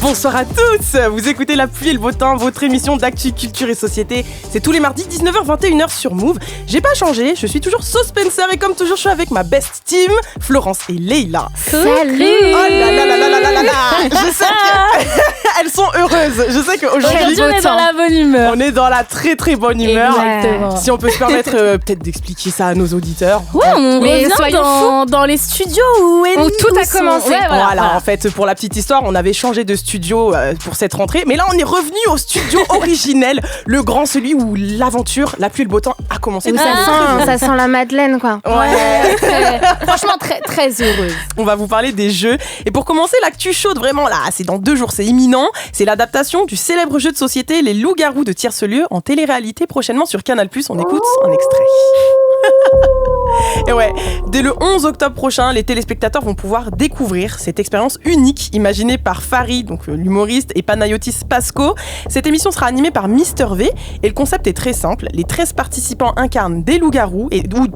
Bonsoir à tous, vous écoutez La Pluie et le Beau Temps, votre émission d'actu, culture et société. C'est tous les mardis 19h-21h sur Move. J'ai pas changé, je suis toujours So Spencer et comme toujours je suis avec ma best team, Florence et Leïla. Salut. Oh là là là là là là là. Je sais qu'elles sont heureuses, je sais qu'aujourd'hui on est dans la bonne humeur. On est dans la très très bonne humeur. Exactement. Si on peut se permettre peut-être d'expliquer ça à nos auditeurs. Ouais, on revient dans les studios où tout a commencé. Ouais, voilà, en fait, pour la petite histoire, on avait changé de studio pour cette rentrée, mais là on est revenu au studio originel, le grand, celui où l'aventure, la pluie et le beau temps a commencé. Ça sent la Madeleine, quoi. Ouais. Franchement, très, très heureuse. On va vous parler des jeux. Et pour commencer, l'actu chaude, vraiment là, c'est dans 2 jours, c'est imminent. C'est l'adaptation du célèbre jeu de société Les Loups-Garous de Tierce-Lieu en télé-réalité prochainement sur Canal+. On écoute un extrait. Et ouais, dès le 11 octobre prochain, les téléspectateurs vont pouvoir découvrir cette expérience unique imaginée par Farid, donc l'humoriste, et Panayotis Pasco. Cette émission sera animée par Mister V et le concept est très simple. Les 13 participants incarnent des loups-garous ou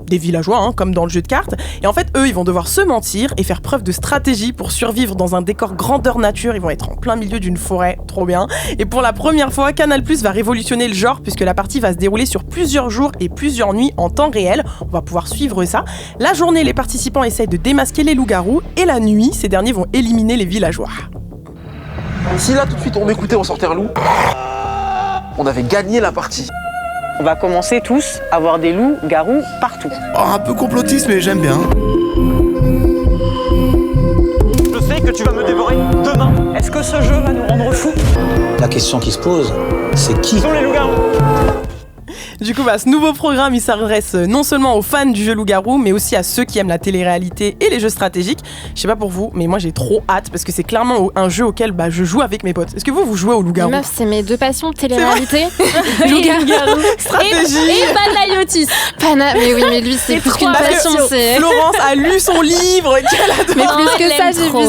des villageois, comme dans le jeu de cartes. Et en fait, eux, ils vont devoir se mentir et faire preuve de stratégie pour survivre dans un décor grandeur nature. Ils vont être en plein milieu d'une forêt, trop bien. Et pour la première fois, Canal+ va révolutionner le genre puisque la partie va se dérouler sur plusieurs jours et plusieurs nuits en temps réel. On va pouvoir suivre ça. La journée, les participants essayent de démasquer les loups-garous et la nuit, ces derniers vont éliminer les villageois. Si là, tout de suite, on m'écoutait, on sortait un loup, on avait gagné la partie. On va commencer tous à avoir des loups-garous partout. Oh, un peu complotiste, mais j'aime bien. Je sais que tu vas me dévorer demain. Est-ce que ce jeu va nous rendre fous? La question qui se pose, c'est qui sont les loups-garous? Du coup, ce nouveau programme, il s'adresse non seulement aux fans du jeu loup-garou, mais aussi à ceux qui aiment la télé-réalité et les jeux stratégiques. Je sais pas pour vous, mais moi j'ai trop hâte parce que c'est clairement un jeu auquel je joue avec mes potes. Est-ce que vous jouez au loup-garou? Meuf, c'est mes 2 passions, télé-réalité. Loup-garou, stratégie. Et Panayotis. Mais oui, mais lui, c'est plus qu'une passion. Florence a lu son livre qu'elle adore. Mais plus que ça, j'ai vu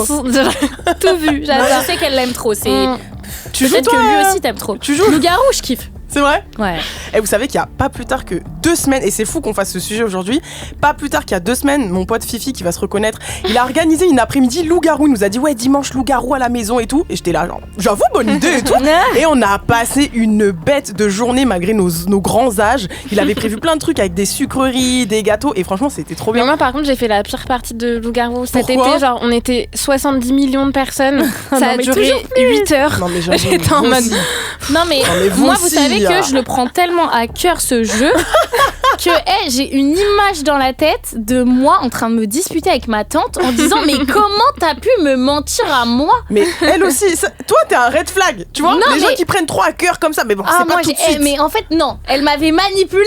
tout vu. J'adore. Je sais qu'elle l'aime trop. Tu joues peut-être toi, que lui aussi t'aime trop. Tu joues loup-garou, je kiffe. C'est vrai? Ouais. Et vous savez qu'il y a pas plus tard que 2 semaines, et c'est fou qu'on fasse ce sujet aujourd'hui, pas plus tard qu'il y a 2 semaines, mon pote Fifi qui va se reconnaître, il a organisé une après-midi loup-garou, il nous a dit ouais dimanche loup-garou à la maison et tout, et j'étais là genre j'avoue bonne idée et tout, et on a passé une bête de journée malgré nos grands âges. Il avait prévu plein de trucs avec des sucreries, des gâteaux, et franchement c'était trop bien. Mais moi par contre j'ai fait la pire partie de loup-garou cet Pourquoi? été, genre on était 70 millions de personnes, ça a duré 8 heures. Non mais j'étais en mode... Non mais moi vous savez que je le prends tellement à cœur ce jeu que j'ai une image dans la tête de moi en train de me disputer avec ma tante en disant mais comment t'as pu me mentir à moi? Mais elle aussi, toi t'es un red flag, tu vois, les gens qui prennent trop à cœur comme ça, mais bon c'est pas tout de suite. Mais en fait non, elle m'avait manipulée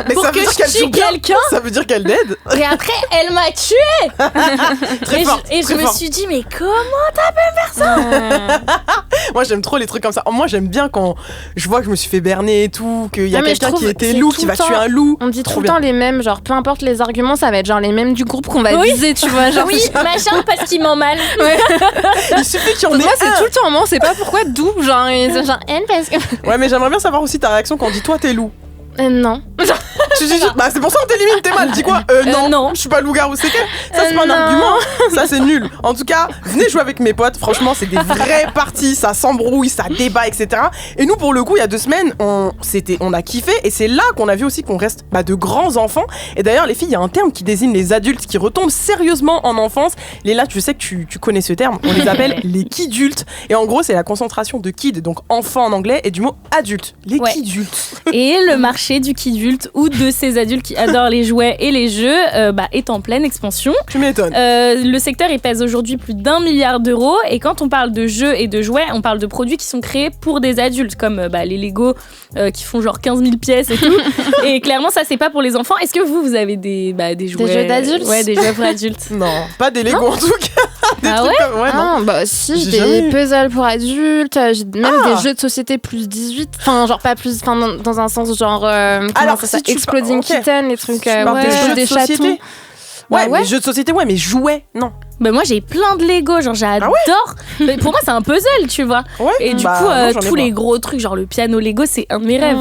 mais pour ça veut que dire qu'elle je tue quelqu'un. Ça veut dire qu'elle l'aide. Et après elle m'a tuée. Très fort, je me suis dit mais comment t'as pu faire ça? Moi j'aime trop les trucs comme ça. Moi j'aime bien quand je vois que je me suis fait berner et tout, qu'il y a quelqu'un qui était loup, qui va tuer un loup. On dit tout le temps les mêmes, genre peu importe les arguments, ça va être genre les mêmes du groupe qu'on va viser, tu vois. Genre, oui, machin parce qu'il ment mal. Ouais. Il suffit qu'il y en ait moi, c'est tout le temps moi, on sait pas pourquoi d'où, genre N parce que... Ouais, mais j'aimerais bien savoir aussi ta réaction quand on dit toi t'es loup. Non. C'est pour ça qu'on t'élimine, t'es mal. Dis quoi? Non, je suis pas loup-garou. C'est ça, c'est pas un argument. Ça, c'est nul. En tout cas, venez jouer avec mes potes. Franchement, c'est des vraies parties. Ça s'embrouille, ça débat, etc. Et nous, pour le coup, il y a 2 semaines, on a kiffé. Et c'est là qu'on a vu aussi qu'on reste de grands enfants. Et d'ailleurs, les filles, il y a un terme qui désigne les adultes qui retombent sérieusement en enfance. Léla, je sais que tu connais ce terme. On les appelle les kidultes. Et en gros, c'est la concentration de kid, donc enfant en anglais, et du mot adulte. Les kidultes. Et le marché du kidulte ou de ces adultes qui adorent les jouets et les jeux est en pleine expansion. Tu m'étonnes. Le secteur il pèse aujourd'hui plus d'1 milliard d'euros et quand on parle de jeux et de jouets, on parle de produits qui sont créés pour des adultes comme les Lego qui font genre 15 000 pièces et tout. Et clairement ça c'est pas pour les enfants. Est-ce que vous avez des jouets... Des jeux d'adultes? Ouais, des jeux pour adultes. Non, pas des Lego en tout cas. Ah ouais? Non. Si, j'ai des puzzles pour adultes, j'ai même des jeux de société plus 18, enfin genre pas plus, enfin dans un sens genre alors ça, Exploding Kitten, les trucs des chatons. Ouais, jeux de société, mais jouets, non. Moi j'ai plein de Lego, genre j'adore. Mais pour moi c'est un puzzle, tu vois. Ouais, et du coup tous les gros trucs, genre le piano Lego, c'est un de mes rêves.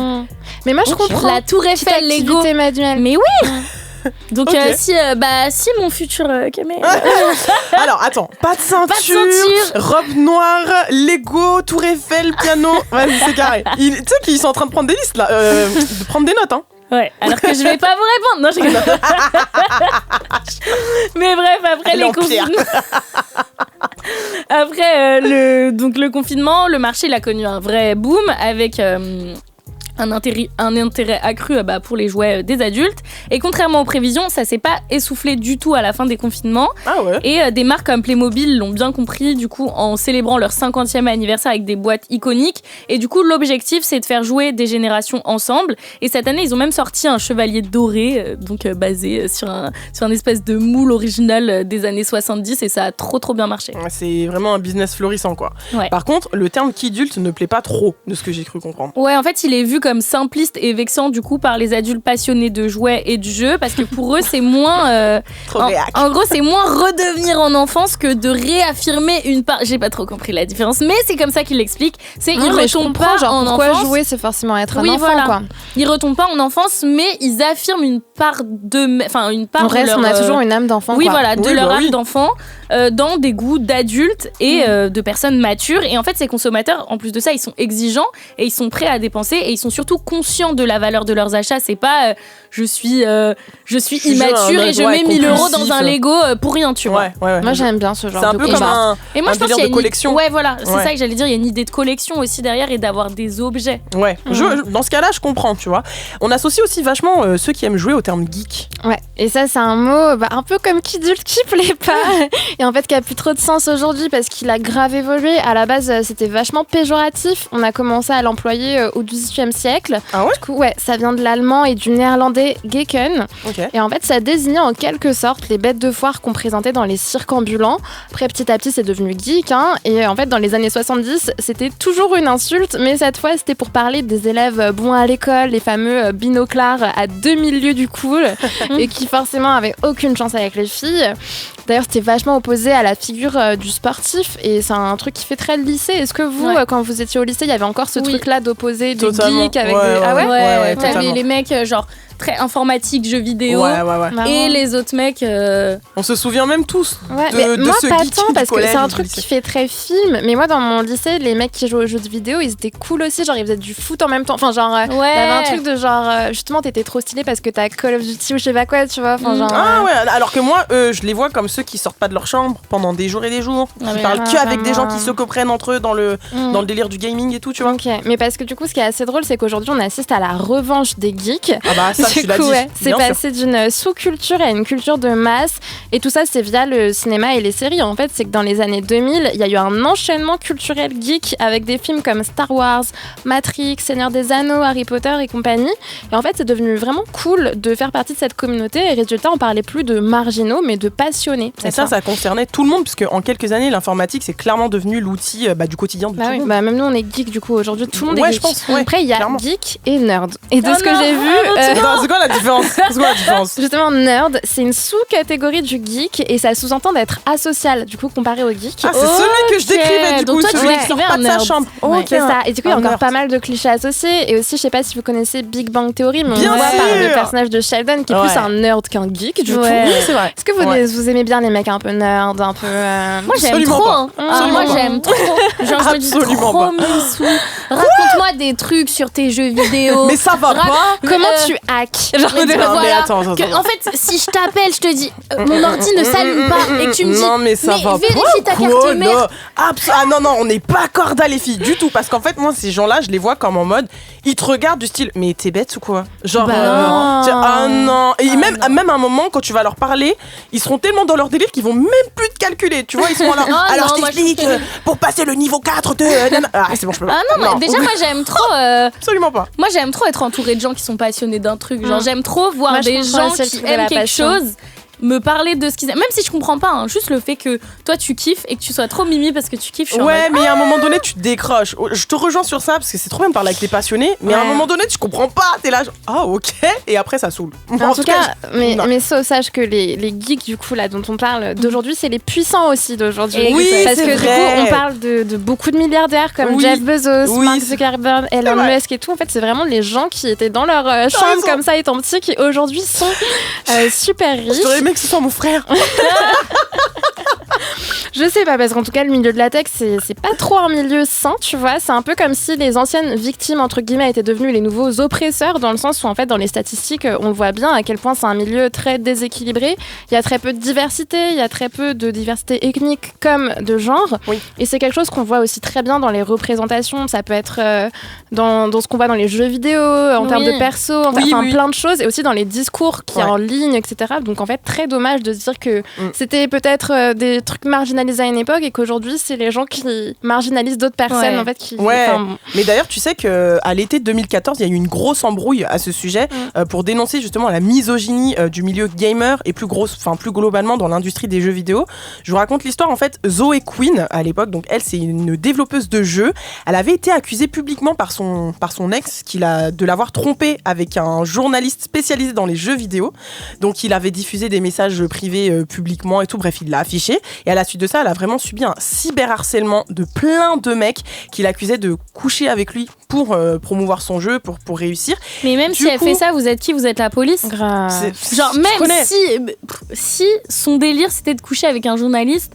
Mais moi je comprends. La tour Eiffel Lego. Manuelle. Mais oui. Donc Ok. si mon futur caméra. Alors, attends, pas de ceinture, robe noire, Lego, Tour Eiffel, piano. Vas-y, c'est carré. Tu sais qu'ils sont en train de prendre des listes, là. De prendre des notes, hein. Ouais, alors que je vais pas vous répondre. Non, je rigole. Mais bref, après Elle est les en pierre. confinements. Après le confinement, le marché il a connu un vrai boom avec un intérêt accru pour les jouets des adultes. Et contrairement aux prévisions, ça s'est pas essoufflé du tout à la fin des confinements. Ah ouais. Et des marques comme Playmobil l'ont bien compris, du coup, en célébrant leur 50e anniversaire avec des boîtes iconiques. Et du coup, l'objectif, c'est de faire jouer des générations ensemble. Et cette année, ils ont même sorti un chevalier doré, basé sur un espèce de moule original des années 70. Et ça a trop bien marché. C'est vraiment un business florissant, quoi. Ouais. Par contre, le terme kidulte ne plaît pas trop, de ce que j'ai cru comprendre. Ouais, en fait, il est vu comme simpliste et vexant, du coup, par les adultes passionnés de jouets et de jeux. Parce que pour eux, c'est moins... Trop réac. En gros, c'est moins redevenir en enfance que de réaffirmer une part. J'ai pas trop compris la différence, mais c'est comme ça qu'il l'explique. C'est Non, ils mais je retombent comprends, pas genre, en pourquoi enfance. jouer, c'est forcément être un Oui, enfant, voilà. quoi. Ils retombent pas en enfance, mais ils affirment une part une part En de reste, leur. on a toujours une âme d'enfant, Oui, quoi. voilà, de Oui, leur bah âme oui. d'enfant dans des goûts d'adultes et de personnes matures. Et en fait, ces consommateurs, en plus de ça, ils sont exigeants et ils sont prêts à dépenser et ils sont surtout conscients de la valeur de leurs achats. C'est pas je suis immature et je mets 1000 € dans un Lego pour rien, tu vois. Ouais. Moi, j'aime bien ce genre C'est un de peu choses. comme un Et moi, je pense délire qu'il y a de collection. Ouais, voilà, c'est Ouais. ça que j'allais dire. Il y a une idée de collection aussi derrière et d'avoir des objets. Ouais, dans ce cas-là, je comprends, tu vois. On associe aussi vachement ceux qui aiment jouer au terme geek. Ouais, et ça, c'est un mot un peu comme kidulte qui plaît pas. Et en fait, qui a plus trop de sens aujourd'hui parce qu'il a grave évolué. À la base, c'était vachement péjoratif. On a commencé à l'employer au XVIIIe siècle. Ah ouais. Du coup, ouais, ça vient de l'allemand et du néerlandais geken. Ok. Et en fait, ça désignait en quelque sorte les bêtes de foire qu'on présentait dans les cirques ambulants. Après, petit à petit, c'est devenu geek. Et en fait, dans les années 70, c'était toujours une insulte, mais cette fois, c'était pour parler des élèves bons à l'école, les fameux binoclars à 2000 lieues du cool, et qui forcément avaient aucune chance avec les filles. D'ailleurs, c'était vachement opposé à la figure du sportif, et c'est un truc qui fait très lycée. Est-ce que vous, quand vous étiez au lycée, il y avait encore ce truc-là d'opposer du Totalement. geek avec Ouais, des... Ah ouais, ouais, T'avais totalement. les mecs très informatique, jeux vidéo. Ouais. Marrant. Et les autres mecs. On se souvient même tous Ouais, de, mais de moi ce pas geek tant du parce que collège c'est un ou du truc lycée. qui fait très film. Mais moi dans mon lycée, les mecs qui jouaient aux jeux de vidéo, ils étaient cool aussi. Genre ils faisaient du foot en même temps. Enfin genre, il y avait un truc de genre justement t'étais trop stylé parce que t'as Call of Duty ou je sais pas quoi, tu vois. Enfin genre. Ah ouais, alors que moi, je les vois comme ceux qui sortent pas de leur chambre pendant des jours et des jours, qui mais parlent que avec des gens vraiment. qui se comprennent entre eux dans le délire du gaming et tout, tu vois. Ok, mais parce que du coup, ce qui est assez drôle, c'est qu'aujourd'hui, on assiste à la revanche des geeks. Ah bah ça, Du tu l'as coup, dit. ouais, c'est bien sûr. passé d'une sous-culture à une culture de masse. Et tout ça, c'est via le cinéma et les séries. En fait, c'est que dans les années 2000, il y a eu un enchaînement culturel geek avec des films comme Star Wars, Matrix, Seigneur des Anneaux, Harry Potter et compagnie. Et en fait, c'est devenu vraiment cool de faire partie de cette communauté. Et résultat, on parlait plus de marginaux, mais de passionnés. Et ça concernait tout le monde, puisque en quelques années, l'informatique, c'est clairement devenu l'outil du quotidien de tout le oui, monde. même nous, on est geek du coup. Aujourd'hui, tout le monde est Ouais, geek. je pense, ouais, Après, il y a clairement. geek et nerd. Et de Oh ce que non, j'ai vu, Attends, c'est quoi la différence? C'est quoi la différence? justement, nerd, c'est une sous-catégorie du geek et ça sous-entend d'être asocial, du coup, comparé au geek. Ah, c'est celui que je décrivais, du donc coup, toi, tu celui qui décrivais sort pas un de sa nerd. chambre. Ouais. Ok. C'est ça. Et du coup, il y a Un encore nerd. pas mal de clichés associés. Et aussi, je sais pas si vous connaissez Big Bang Theory, mais Bien on voit sûr. par le personnage de Sheldon qui est plus Ouais. un nerd qu'un geek, du coup. Ouais. Oui, c'est vrai. Est-ce que vous, Ouais. vous aimez bien les mecs un peu nerds, un peu. Moi j'aime Absolument trop. pas. Hein. Absolument Moi pas. j'aime trop. Genre je me dis Absolument trop pas. Missou. Raconte-moi des trucs sur tes jeux vidéo. Mais ça va pas. Comment tu hacks Genre, Non, mais voilà, attends. en fait, si je t'appelle, je te dis mon ordi ne s'allume pas et que tu me dis Non, mais ça va vérifie pas. ta carte Quoi, mère. là Ah non, on n'est pas corda les filles du tout. Parce qu'en fait, moi, ces gens-là, je les vois comme en mode, ils te regardent du style, mais t'es bête ou quoi? Genre, non. ah non. Et même à un moment, quand tu vas leur parler, ils seront tellement dans leur délire qu'ils vont même plus te calculer. Tu vois, ils sont là. Oh Alors, non, je moi, t'explique, pour passer le niveau 4 de. Ah, c'est bon, je peux pas. Ah non, mais déjà moi j'aime trop. Absolument pas. Moi j'aime trop être entourée de gens qui sont passionnés d'un truc. Genre j'aime trop voir Moi, je des comprends gens aussi le qui truc de aiment la quelque passion. chose me parler de ce qu'ils aiment. Même si je comprends pas, hein, juste le fait que toi tu kiffes et que tu sois trop mimi parce que tu kiffes. Je suis en Ouais, mode, mais à un moment donné, tu te décroches. Je te rejoins sur ça parce que c'est trop bien de parler avec les passionnés, mais à un Ouais. moment donné, tu comprends pas. T'es là, genre, ah ok, et après ça saoule. En tout cas, non. mais sache que les geeks du coup là dont on parle d'aujourd'hui, c'est les puissants aussi d'aujourd'hui. Oui, parce c'est que du vrai. coup, on parle de beaucoup de milliardaires comme Oui. Jeff Bezos, Oui, Mark c'est- Zuckerberg, Elon vrai. Musk et tout. En fait, c'est vraiment les gens qui étaient dans leur chambre raison. comme ça étant petits qui aujourd'hui sont super riches. J'aurais aimé que ce soit mon frère. Je sais pas, parce qu'en tout cas, le milieu de la tech, c'est pas trop un milieu sain, tu vois. C'est un peu comme si les anciennes victimes, entre guillemets, étaient devenues les nouveaux oppresseurs, dans le sens où, en fait, dans les statistiques, on le voit bien à quel point c'est un milieu très déséquilibré. Il y a très peu de diversité, il y a très peu de diversité ethnique comme de genre. Oui. Et c'est quelque chose qu'on voit aussi très bien dans les représentations. Ça peut être dans ce qu'on voit dans les jeux vidéo, en Oui. termes de perso, Oui, enfin oui. plein de choses, et aussi dans les discours qui Ouais. en ligne, etc. Donc, en fait, très dommage de se dire que Mm. c'était peut-être des trucs marginalisés à une époque et qu'aujourd'hui c'est les gens qui marginalisent d'autres personnes Ouais. en fait qui Ouais. enfin, Mais d'ailleurs, tu sais qu'à l'été 2014, il y a eu une grosse embrouille à ce sujet pour dénoncer justement la misogynie du milieu gamer et plus globalement dans l'industrie des jeux vidéo. Je vous raconte l'histoire. En fait, Zoe Quinn, à l'époque, donc elle, c'est une développeuse de jeux. Elle avait été accusée publiquement par son ex de l'avoir trompée avec un journaliste spécialisé dans les jeux vidéo. Donc, il avait diffusé des messages privés publiquement et tout. Bref, il l'a affiché. Et à la suite de ça, elle a vraiment subi un cyberharcèlement de plein de mecs qui l'accusaient de coucher avec lui pour promouvoir son jeu, pour réussir. Mais même Du si elle coup- fait ça, vous êtes qui? Vous êtes la police? grave. Genre, Je même connais. si son délire c'était de coucher avec un journaliste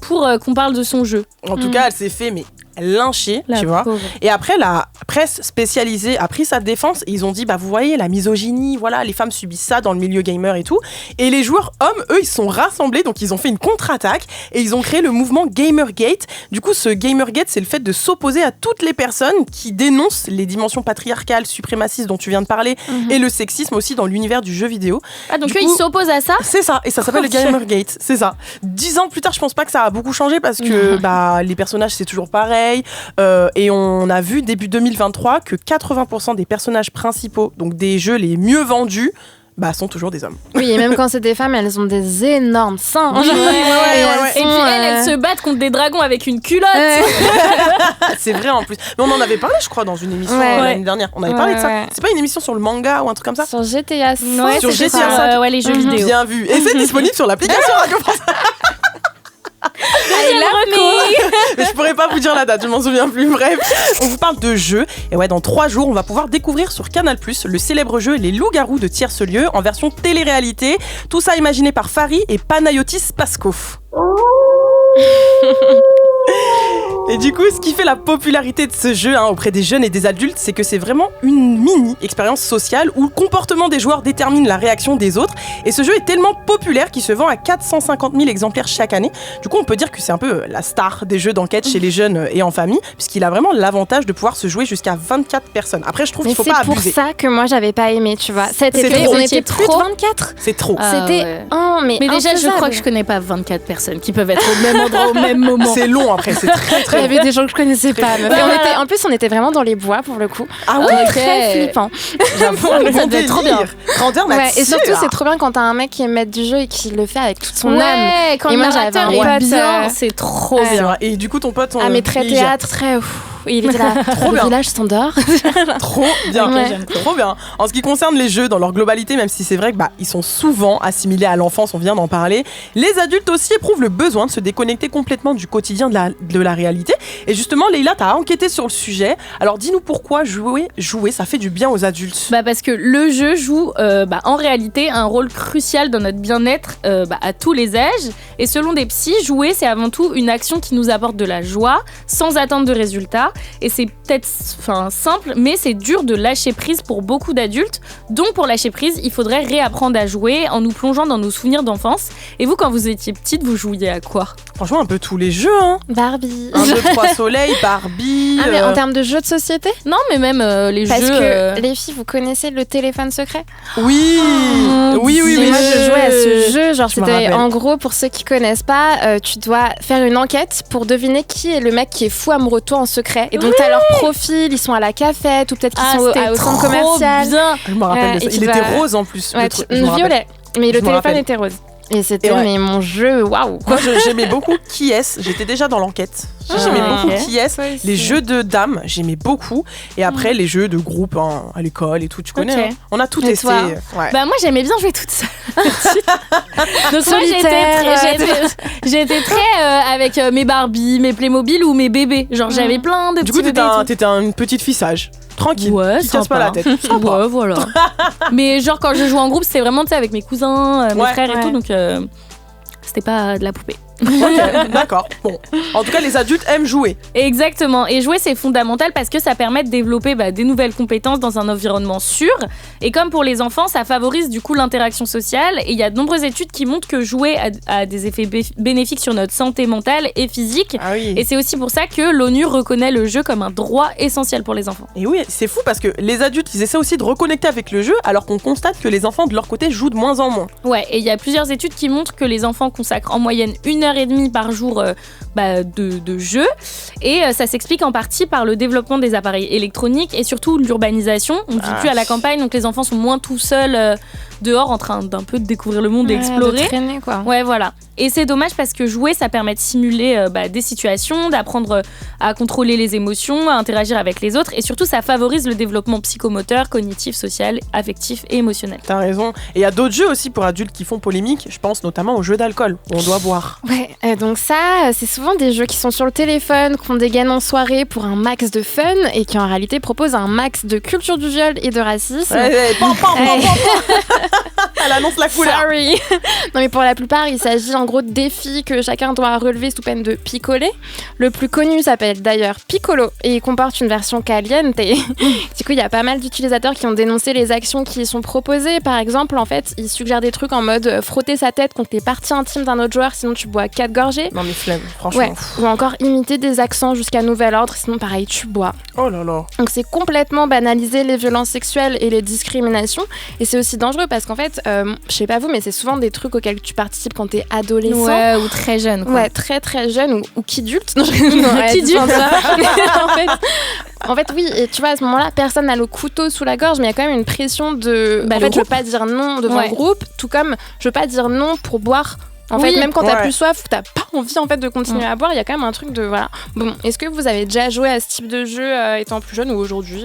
pour qu'on parle de son jeu. En tout cas, elle s'est fait lyncher, La tu vois. pauvre. Et après, la presse spécialisée a pris sa défense et ils ont dit, bah vous voyez, la misogynie, voilà, les femmes subissent ça dans le milieu gamer et tout. Et les joueurs hommes, eux, ils se sont rassemblés, donc ils ont fait une contre-attaque et ils ont créé le mouvement Gamergate. Du coup, ce Gamergate, c'est le fait de s'opposer à toutes les personnes qui dénoncent les dimensions patriarcales, suprémacistes dont tu viens de parler et le sexisme aussi dans l'univers du jeu vidéo. Ah, donc Du eux, coup- ils s'opposent à ça? C'est ça, et ça s'appelle le Ok. Gamergate, c'est ça. 10 ans plus tard, je pense pas que ça a beaucoup changé parce que les personnages c'est toujours pareil. Et on a vu début 2023 que 80% des personnages principaux, donc des jeux les mieux vendus, sont toujours des hommes. Oui, et même quand c'est des femmes, elles ont des énormes seins. Ouais, Et ouais. Et puis elles se battent contre des dragons avec une culotte. C'est vrai en plus. Mais on en avait parlé, je crois, dans une émission Ouais. l'année dernière. On avait parlé de ça. Ouais. C'est pas une émission sur le manga ou un truc comme ça? Sur GTA 5, Ouais, Sur c'est GTA ça. 5. Ouais, les jeux vidéo. Bien vu. Et c'est disponible sur l'application Radio France. Mais je pourrais pas vous dire la date, je m'en souviens plus. Bref, on vous parle de jeux. Et ouais, dans 3 jours, on va pouvoir découvrir sur Canal+, le célèbre jeu Les Loups-Garous de Tierce-Lieu en version télé-réalité. Tout ça imaginé par Fari et Panayotis Pasko. Et du coup, ce qui fait la popularité de ce jeu auprès des jeunes et des adultes, c'est que c'est vraiment une mini-expérience sociale où le comportement des joueurs détermine la réaction des autres. Et ce jeu est tellement populaire qu'il se vend à 450 000 exemplaires chaque année. Du coup, on peut dire que c'est un peu la star des jeux d'enquête chez les jeunes et en famille, puisqu'il a vraiment l'avantage de pouvoir se jouer jusqu'à 24 personnes. Après, je trouve Mais qu'il faut c'est pas pour abuser. ça que moi j'avais pas aimé, tu vois. Cet C'est été, trop. on Vous était étiez plus de trop 24. C'est trop. Ah, C'était ouais. mais Mais déjà, je infaisable. crois que je connais pas 24 personnes qui peuvent être au même endroit au même moment. C'est long après, c'est très Il y très long. avait des gens que je connaissais pas. meuf. Et Voilà. en plus, on était vraiment dans les bois pour le coup. Ah ouais, Très flippant. j'avoue, Ça le bon devait être trop bien. délire. Grandeur Ouais, nature. et surtout, c'est trop bien quand t'as un mec qui est maître du jeu et qui le fait avec toute son âme. Ouais, quand Et le moi, j'avais narrateur un est pote, bien, c'est trop C'est bien. vrai. Et du coup, ton pote, Ah, mais très il gère. théâtre, très. Il était là. Trop Le bien. village s'endort. Trop bien. Ouais. Trop bien. En ce qui concerne les jeux dans leur globalité, même si c'est vrai que ils sont souvent assimilés à l'enfance, on vient d'en parler, les adultes aussi éprouvent le besoin de se déconnecter complètement du quotidien de la réalité. Et justement, Leïla, t'as enquêté sur le sujet. Alors dis-nous pourquoi jouer, ça fait du bien aux adultes. Parce que le jeu joue en réalité un rôle crucial dans notre bien-être à tous les âges. Et selon des psys, jouer c'est avant tout une action qui nous apporte de la joie sans attendre de résultats. Et c'est peut-être simple, mais c'est dur de lâcher prise pour beaucoup d'adultes. Donc pour lâcher prise, il faudrait réapprendre à jouer en nous plongeant dans nos souvenirs d'enfance. Et vous, quand vous étiez petite, vous jouiez à quoi? Franchement, un peu tous les jeux. Barbie. 1, 2, 3 soleil, Barbie. Ah, mais en termes de jeux de société? Non, mais même les Parce jeux... que les filles, vous connaissez le téléphone secret? Oui. Oui. Et moi, je jouais à ce jeu. Genre, Je me c'était rappelle. en gros, pour ceux qui connaissent pas, tu dois faire une enquête pour deviner qui est le mec qui est fou amoureux de toi en secret. Et donc, t'as leur profil, ils sont à la cafette ou peut-être qu'ils sont c'était au centre trop commercial. bien. Je me rappelle de et ça. tu Il dois- était rose en plus. Ouais, le truc, je me rappelle. violet. Mais le Je me téléphone rappelle. était rose. Et c'était mon jeu, waouh. Moi, j'aimais beaucoup Qui est-ce. J'étais déjà dans l'enquête. J'aimais beaucoup Qui est-ce. Les jeux de dames, j'aimais beaucoup. Et après, les jeux de groupe à l'école et tout, tu connais. Hein. On a tout testé. Bah moi, j'aimais bien jouer toute seule. Donc moi, j'étais très avec mes Barbie, mes Playmobil ou mes bébés. Genre, j'avais plein de petits bébés. Du coup, t'étais une petite fille sage. Tranquille, qui casse pas la tête. Ouais, voilà. Mais genre, quand je jouais en groupe, c'était vraiment, tu sais, avec mes cousins, mes frères et tout. Donc, c'était pas de la poupée. Ok, d'accord. Bon. En tout cas, les adultes aiment jouer. Exactement. Et jouer, c'est fondamental parce que ça permet de développer des nouvelles compétences dans un environnement sûr. Et comme pour les enfants, ça favorise du coup l'interaction sociale. Et il y a de nombreuses études qui montrent que jouer a des effets bénéfiques sur notre santé mentale et physique. Ah oui. Et c'est aussi pour ça que l'ONU reconnaît le jeu comme un droit essentiel pour les enfants. Et oui, c'est fou parce que les adultes, ils essaient aussi de reconnecter avec le jeu alors qu'on constate que les enfants, de leur côté, jouent de moins en moins. Ouais, et il y a plusieurs études qui montrent que les enfants consacrent en moyenne 1h30 par jour de jeu. Et ça s'explique en partie par le développement des appareils électroniques et surtout l'urbanisation. On ne vit plus à la campagne, donc les enfants sont moins tout seuls dehors en train d'un peu de découvrir le monde et explorer. De traîner, quoi. Ouais, voilà. Et c'est dommage parce que jouer, ça permet de simuler des situations, d'apprendre à contrôler les émotions, à interagir avec les autres et surtout, ça favorise le développement psychomoteur, cognitif, social, affectif et émotionnel. T'as raison. Et il y a d'autres jeux aussi pour adultes qui font polémique. Je pense notamment aux jeux d'alcool où on doit boire. Ouais, donc ça, c'est souvent des jeux qui sont sur le téléphone, qu'on dégaine en soirée pour un max de fun et qui en réalité proposent un max de culture du viol et de racisme. Elle annonce la couleur. Sorry. Non mais pour la plupart, il s'agit en gros de défis que chacun doit relever sous peine de picoler. Le plus connu s'appelle d'ailleurs Piccolo et il comporte une version caliente. Du coup, il y a pas mal d'utilisateurs qui ont dénoncé les actions qui y sont proposées. Par exemple, en fait, ils suggèrent des trucs en mode frotter sa tête contre les parties intimes d'un autre joueur, sinon tu bois 4 gorgées. Non mais flemme, franchement. Ouais. Ou encore imiter des accents jusqu'à nouvel ordre, sinon pareil, tu bois. Oh là là. Donc c'est complètement banaliser les violences sexuelles et les discriminations. Et c'est aussi dangereux parce qu'en fait, je sais pas vous, mais c'est souvent des trucs auxquels tu participes quand t'es adolescent. Ouais, ou très jeune. Quoi. Ouais, très très jeune ou qu'adulte. Non, qu'adulte. En fait, oui, et tu vois, à ce moment-là, personne n'a le couteau sous la gorge, mais il y a quand même une pression de... en fait, je veux pas dire non devant le groupe, tout comme je veux pas dire non pour boire. En fait, même quand t'as plus soif, t'as pas envie en fait de continuer à boire, il y a quand même un truc de voilà. Bon, est-ce que vous avez déjà joué à ce type de jeu étant plus jeune ou aujourd'hui?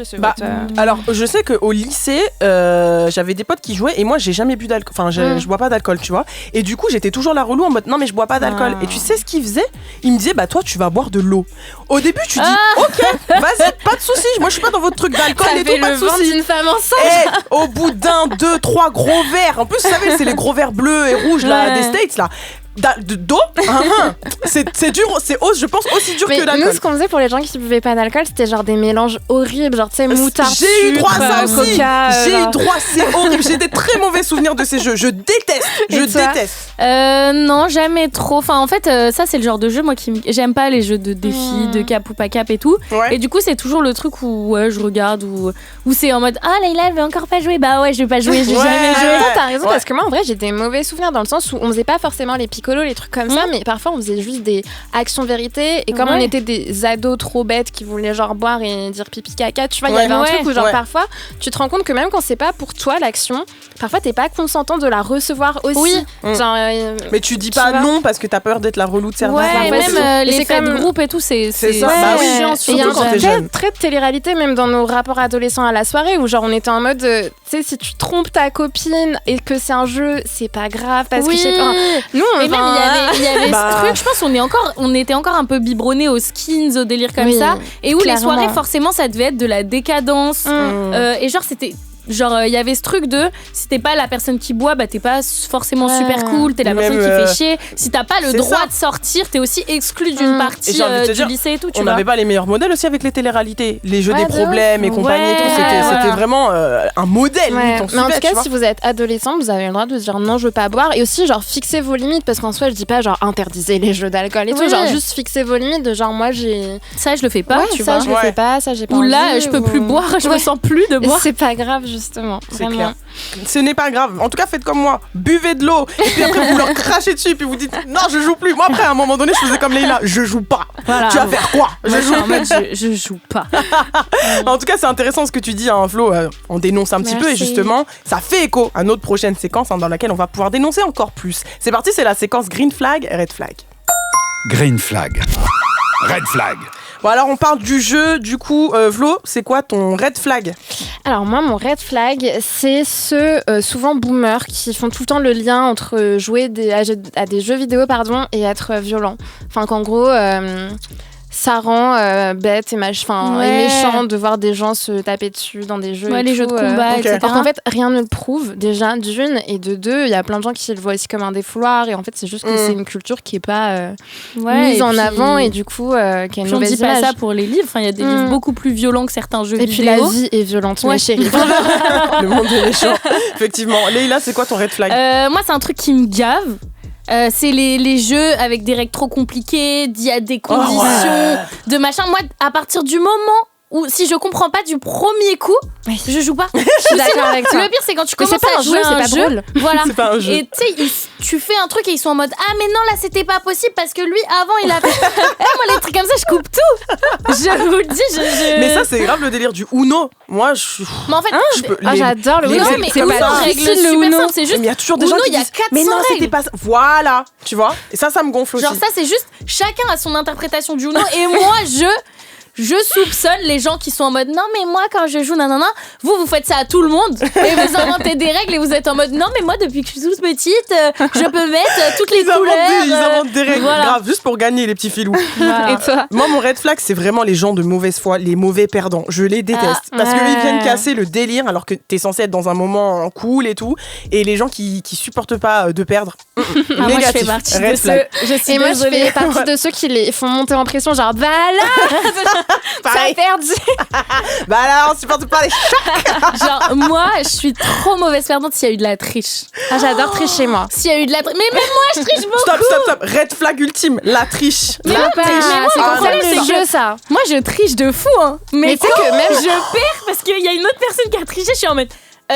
Alors, je sais qu'au lycée, j'avais des potes qui jouaient et moi j'ai jamais bu d'alcool. Enfin, je bois pas d'alcool, tu vois. Et du coup, j'étais toujours la relou en mode non, mais je bois pas d'alcool. Et tu sais ce qu'ils faisaient? Ils me disaient toi, tu vas boire de l'eau. Au début, tu dis ok, vas-y, pas de soucis. Moi, je suis pas dans votre truc d'alcool et tout, pas de soucis. D'une femme enceinte. Et au bout d'un, 2, 3 gros verres. En plus, vous savez, c'est les gros verres bleus et rouges là des States là. D'eau, c'est dur, c'est je pense aussi dur que l'alcool. Nous, ce qu'on faisait pour les gens qui buvaient pas d'alcool, c'était genre des mélanges horribles, genre tu sais, moutarde, j'ai eu droit à ça aussi. Coca, j'ai eu droit, c'est horrible. J'ai des très mauvais souvenirs de ces jeux. Je déteste. Non, jamais trop. Enfin, en fait, ça c'est le genre de jeu moi j'aime pas les jeux de défis, de cap ou pas cap et tout. Ouais. Et du coup, c'est toujours le truc où je regarde où c'est en mode Leïla elle veut encore pas jouer. Bah ouais, je vais pas jouer, j'ai jamais joué. T'as raison parce que moi en vrai j'ai des mauvais souvenirs dans le sens où on faisait pas forcément les les trucs comme ça, mais parfois on faisait juste des actions vérité et comme on était des ados trop bêtes qui voulaient genre boire et dire pipi caca, tu vois, il y avait un truc où genre parfois tu te rends compte que même quand c'est pas pour toi l'action, parfois t'es pas consentant de la recevoir aussi. Genre, mais tu dis pas non parce que t'as peur d'être la relou de service. Ouais, même les fêtes de groupe et tout, c'est ça. Bah oui, il y a un très de télé-réalité même dans nos rapports adolescents à la soirée où genre on était en mode tu sais, si tu trompes ta copine et que c'est un jeu, c'est pas grave parce que je sais pas. Nous on il y avait ce truc, je pense on était encore un peu biberonnés aux skins, au délire comme ça, et où les soirées forcément ça devait être de la décadence et genre c'était genre il y avait ce truc de si t'es pas la personne qui boit t'es pas forcément super cool, t'es la personne qui fait chier, si t'as pas le droit de sortir t'es aussi exclu d'une partie du lycée et tout, tu vois. On n'avait pas les meilleurs modèles aussi avec les téléréalités, les jeux des problèmes et compagnie et tout, c'était vraiment un modèle. Mais en tout cas si vous êtes adolescent vous avez le droit de dire non je veux pas boire, et aussi genre fixez vos limites parce qu'en soi je dis pas genre interdisez les jeux d'alcool et tout, genre juste fixez vos limites de genre moi j'ai ça je le fais pas, tu vois, ça je le fais pas, ça j'ai pas envie, ou là je peux plus boire, je me sens plus de boire, c'est pas grave, justement. C'est Vraiment. clair. Ce n'est pas grave. En tout cas, faites comme moi. Buvez de l'eau. Et puis après, vous leur crachez dessus. Et puis vous dites non, je joue plus. Moi, après, à un moment donné, je faisais comme Leïla. Je joue pas. Voilà. Tu vas faire quoi? Moi, je suis en mode, je joue pas. En tout cas, c'est intéressant ce que tu dis, hein, Flo. On dénonce un petit peu. Et Merci. justement, ça fait écho à notre prochaine séquence dans laquelle on va pouvoir dénoncer encore plus. C'est parti, c'est la séquence Green Flag, Red Flag. Green flag. Red flag. Bon, alors on parle du jeu. Du coup, Flo, c'est quoi ton Red Flag? Alors moi, mon red flag, c'est ceux, souvent boomers, qui font tout le temps le lien entre jouer à des jeux vidéo et être violent. Enfin, qu'en gros, ça rend bête et méchant de voir des gens se taper dessus dans des jeux. Ouais, et les tout, jeux de combat, ok. etc. Alors qu'en fait, rien ne le prouve, déjà, d'une, et de deux, il y a plein de gens qui le voient aussi comme un défouloir, et en fait, c'est juste que c'est une culture qui est pas mise en avant, et du coup, qui a une Puis on mauvaise dit pas image. ça pour les livres. Enfin, il y a des livres beaucoup plus violents que certains jeux Et vidéo. puis la vie est violente, Ouais. mes chéris. Le monde est méchant. Effectivement. Leïla, c'est quoi ton Red Flag? Moi, c'est un truc qui me gave. C'est les jeux avec des règles trop compliquées, il y a des conditions de machin. Moi, à partir du moment où si je comprends pas du premier coup, je joue pas. Je suis d'accord avec toi. Le pire, c'est quand tu Mais commences c'est pas à un jouer jeu, à c'est un pas jeu. drôle. Voilà. C'est pas un jeu. Et tu sais, tu fais un truc et ils sont en mode ah mais non là c'était pas possible parce que lui avant il a. Moi les trucs comme ça je coupe tout. Je vous le dis. Mais ça, c'est grave le délire du Uno. Moi, Mais en fait, je peux. J'adore le les non Uno. règles, mais c'est Uno, pas ça. règle Difficile, le super Uno. simple, c'est juste. Mais il y a toujours des gens Uno, qui il y a disent 400 mais non, c'était règles. pas ça. Voilà, tu vois. Et ça me gonfle aussi. Genre ça c'est juste chacun a son interprétation du Uno et moi je soupçonne les gens qui sont en mode non mais moi quand je joue nanana vous faites ça à tout le monde et vous inventez des règles et vous êtes en mode non mais moi depuis que je suis toute petite je peux mettre toutes les couleurs Ils inventent des règles voilà. graves juste pour gagner les petits filous. Voilà. Et toi? Moi, mon red flag, c'est vraiment les gens de mauvaise foi, les mauvais perdants. Je les déteste. Parce ouais. qu'ils viennent casser le délire alors que t'es censé être dans un moment cool et tout. Et les gens qui supportent pas de perdre. Ah, moi je Négatif. fais partie Red de flag. ceux je suis Et moi, je désolée fais partie de ceux qui les font monter en pression, genre bah là, ça a Pareil. perdu. Bah là, on supporte pas les genre moi je suis trop mauvaise perdante s'il y a eu de la triche J'adore tricher, moi. s'il y a eu de la triche mais même moi je triche beaucoup Stop. Red flag ultime, la triche. Mais La non, triche. mais moi, c'est Ah, contrôle non, le c'est jeu, que- ça. moi je triche de fou hein mais Mais tu sais quand que même- je perds parce qu'il y a une autre personne qui a triché je suis en mode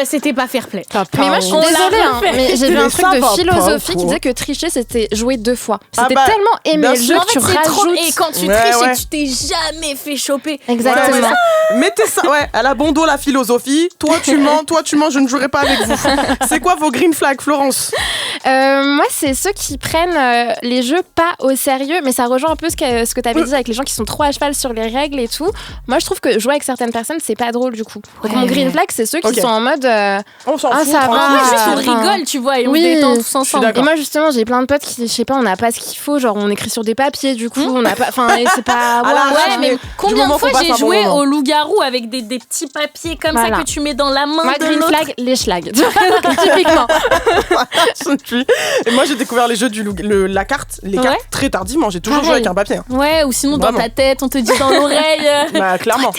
c'était pas fair play. Mais moi, je suis On l'a désolée, refait. mais j'ai vu Mais un truc ça de va pas, philosophie qui quoi. disait que tricher, c'était jouer 2 fois. Ah C'était bah, tellement aimer bien le sûr. jeu Mais en que tu fait, c'est trop. rajoutes. Et quand tu Ouais, triches ouais. et que tu t'es jamais fait choper. Exactement. Mettez ça, ouais, à la bon dos la philosophie. Toi tu mens, je ne jouerai pas avec vous. C'est quoi vos green flags, Florence? Moi, c'est ceux qui prennent les jeux pas au sérieux, mais ça rejoint un peu ce que tu avais dit avec les gens qui sont trop à cheval sur les règles et tout. Moi, je trouve que jouer avec certaines personnes, c'est pas drôle du coup. Donc, mon green flag, c'est ceux qui Ok. sont en mode. On s'en Ah, fout. ça va. tranquille. Moi, juste, on enfin, rigole, tu vois, et on oui, se détend tous je suis ensemble. d'accord. Et moi, justement, j'ai plein de potes qui, je sais pas, on n'a pas ce qu'il faut. Genre, on écrit sur des papiers, du coup, on n'a pas. Enfin, et c'est pas. Ah là, voilà. Ouais, mais combien moment de fois qu'on passe j'ai un bon joué moment. au loup-garou avec des petits papiers comme Voilà. ça que tu mets dans la main Moi, de green l'autre. flag, les schlags. Typiquement. Et moi j'ai découvert les jeux la carte, les Ouais. cartes très tardivement. J'ai toujours joué Pareil. avec un papier. hein. Ouais, ou sinon dans Vraiment. ta tête, on te dit dans l'oreille. Bah clairement.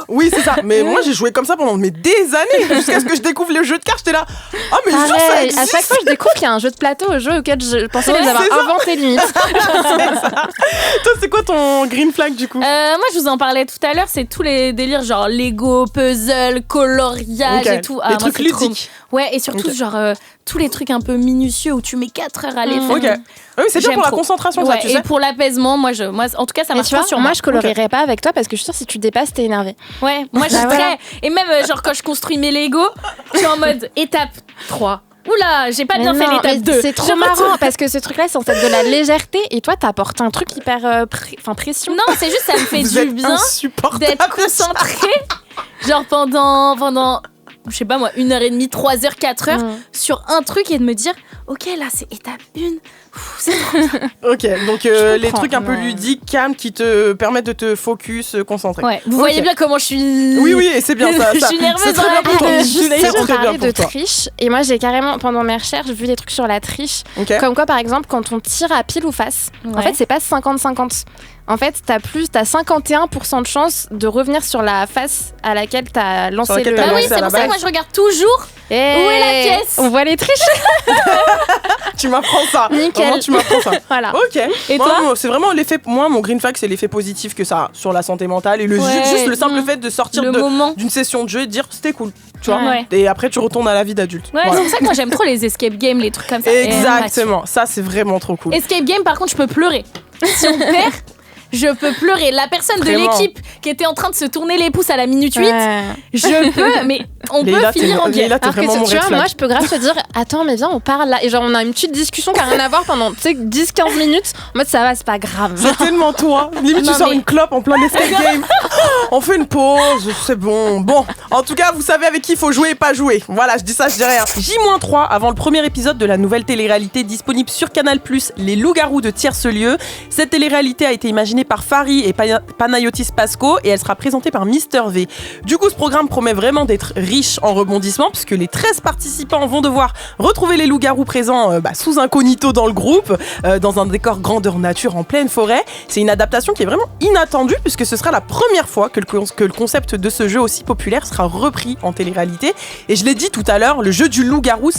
Oui c'est ça. Mais moi j'ai joué comme ça pendant des années jusqu'à ce que je découvre le jeu de cartes. J'étais là. Oh mais jure ça Pareil, existe. à chaque fois, je découvre qu'il y a un jeu de plateau au jeu auquel je pensais Ouais, les avoir c'est ça. inventés limite. Toi c'est quoi ton green flag du coup? Moi, je vous en parlais tout à l'heure, c'est tous les délires genre Lego, puzzle, coloriage Ok. et tout. Les moi, trucs c'est trop- ludiques. Ouais, et surtout, Ok. genre, tous les trucs un peu minutieux où tu mets 4 heures à les faire. Ok. Oui c'est bien J'aime pour la trop. concentration ça Ouais, tu et sais. pour l'apaisement, moi, en tout cas, ça Mais marche tu pas vois, sur moi, moi. je colorierais pas avec toi parce que je suis sûre si tu dépasses, t'es énervé. Ouais, moi, je suis très. Et même, genre, quand je construis mes Lego, je suis en mode étape 3. Oula, j'ai pas bien Mais fait non, l'étape mais 2. c'est trop marrant parce que ce truc-là, c'est censé être de la légèreté et toi, t'apportes un truc hyper pression. Non, c'est juste, ça me fait Vous du êtes bien insupportable. d'être concentré, genre pendant je sais pas moi, 1h30, 3h, 4h, sur un truc et de me dire, ok, là, c'est étape 1. C'est trop bien. Ok donc Je les comprends, trucs un peu non. ludiques, calmes qui te permettent de te focus, concentrer. Ouais, vous Ok. voyez bien comment je suis. Oui et c'est bien ça. Je ça. suis nerveuse C'est très dans bien la pour toi. vie. Juste C'est ça, on très bien parlait de pour toi. triche et moi j'ai carrément pendant mes recherches vu des trucs sur la triche Ok. comme quoi par exemple quand on tire à pile ou face en Ouais. fait c'est pas 50-50 En fait, t'as 51% de chance de revenir sur la face à laquelle t'as lancé laquelle le... t'as Ah oui, lancé c'est à la pour ça que base. moi je regarde toujours où est la pièce. On voit les triches. Tu m'apprends ça. Nickel. Vraiment, tu m'apprends ça. Voilà. Ok. Et Moi, toi c'est vraiment l'effet. Moi, mon green flag, c'est l'effet positif que ça a sur la santé mentale et juste le simple fait de sortir le moment. d'une session de jeu et de dire c'était cool. Tu vois. Ouais. Et après, tu retournes à la vie d'adulte. Ouais, Voilà. c'est pour ça que moi j'aime trop les escape games, les trucs comme ça. Exactement. Ça, c'est vraiment trop cool. Escape game, par contre, je peux pleurer. Si on perd, je peux pleurer. La personne de Vraiment. l'équipe qui était en train de se tourner les pouces à la minute 8, Ouais. je peux, mais on Leïla, peut finir en guerre. Leïla, t'es Alors que vraiment mon tu red vois, flag. moi je peux grave te dire attends mais viens on parle là et genre on a une petite discussion qui a rien à voir pendant 10-15 minutes en mode ça va c'est pas grave. C'est tellement toi. Limite, Non, tu sors mais- une clope en plein escape game. On fait une pause, c'est bon. Bon, en tout cas, vous savez avec qui il faut jouer et pas jouer. Voilà, je dis ça, je dis rien. J-3 avant le premier épisode de la nouvelle télé-réalité disponible sur Canal+, Les Loups-Garous de Tierce-Lieu. Cette télé-réalité a été imaginée par Fari et Panayotis Pasco et elle sera présentée par Mister V. Du coup, ce programme promet vraiment d'être riche en rebondissements puisque les 13 participants vont devoir retrouver les loups-garous présents sous incognito dans le groupe, dans un décor grandeur nature en pleine forêt. C'est une adaptation qui est vraiment inattendue puisque ce sera la première fois que le concept de ce jeu aussi populaire sera repris en télé-réalité. Et je l'ai dit tout à l'heure, le jeu du loup-garou,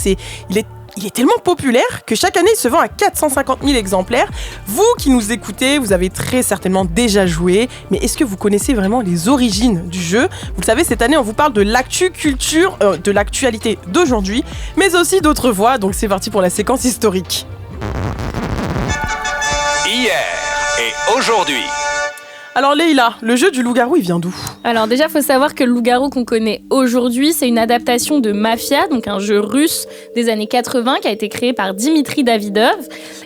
il est tellement populaire que chaque année il se vend à 450 000 exemplaires. Vous qui nous écoutez, vous avez très certainement déjà joué, mais est-ce que vous connaissez vraiment les origines du jeu ? Vous le savez, cette année on vous parle de de l'actualité d'aujourd'hui, mais aussi d'autres voix, donc c'est parti pour la séquence historique. Hier et aujourd'hui. Alors Leïla, le jeu du loup-garou il vient d'où ? Alors déjà, faut savoir que le loup-garou qu'on connaît aujourd'hui, c'est une adaptation de Mafia, donc un jeu russe des années 80 qui a été créé par Dimitri Davidov.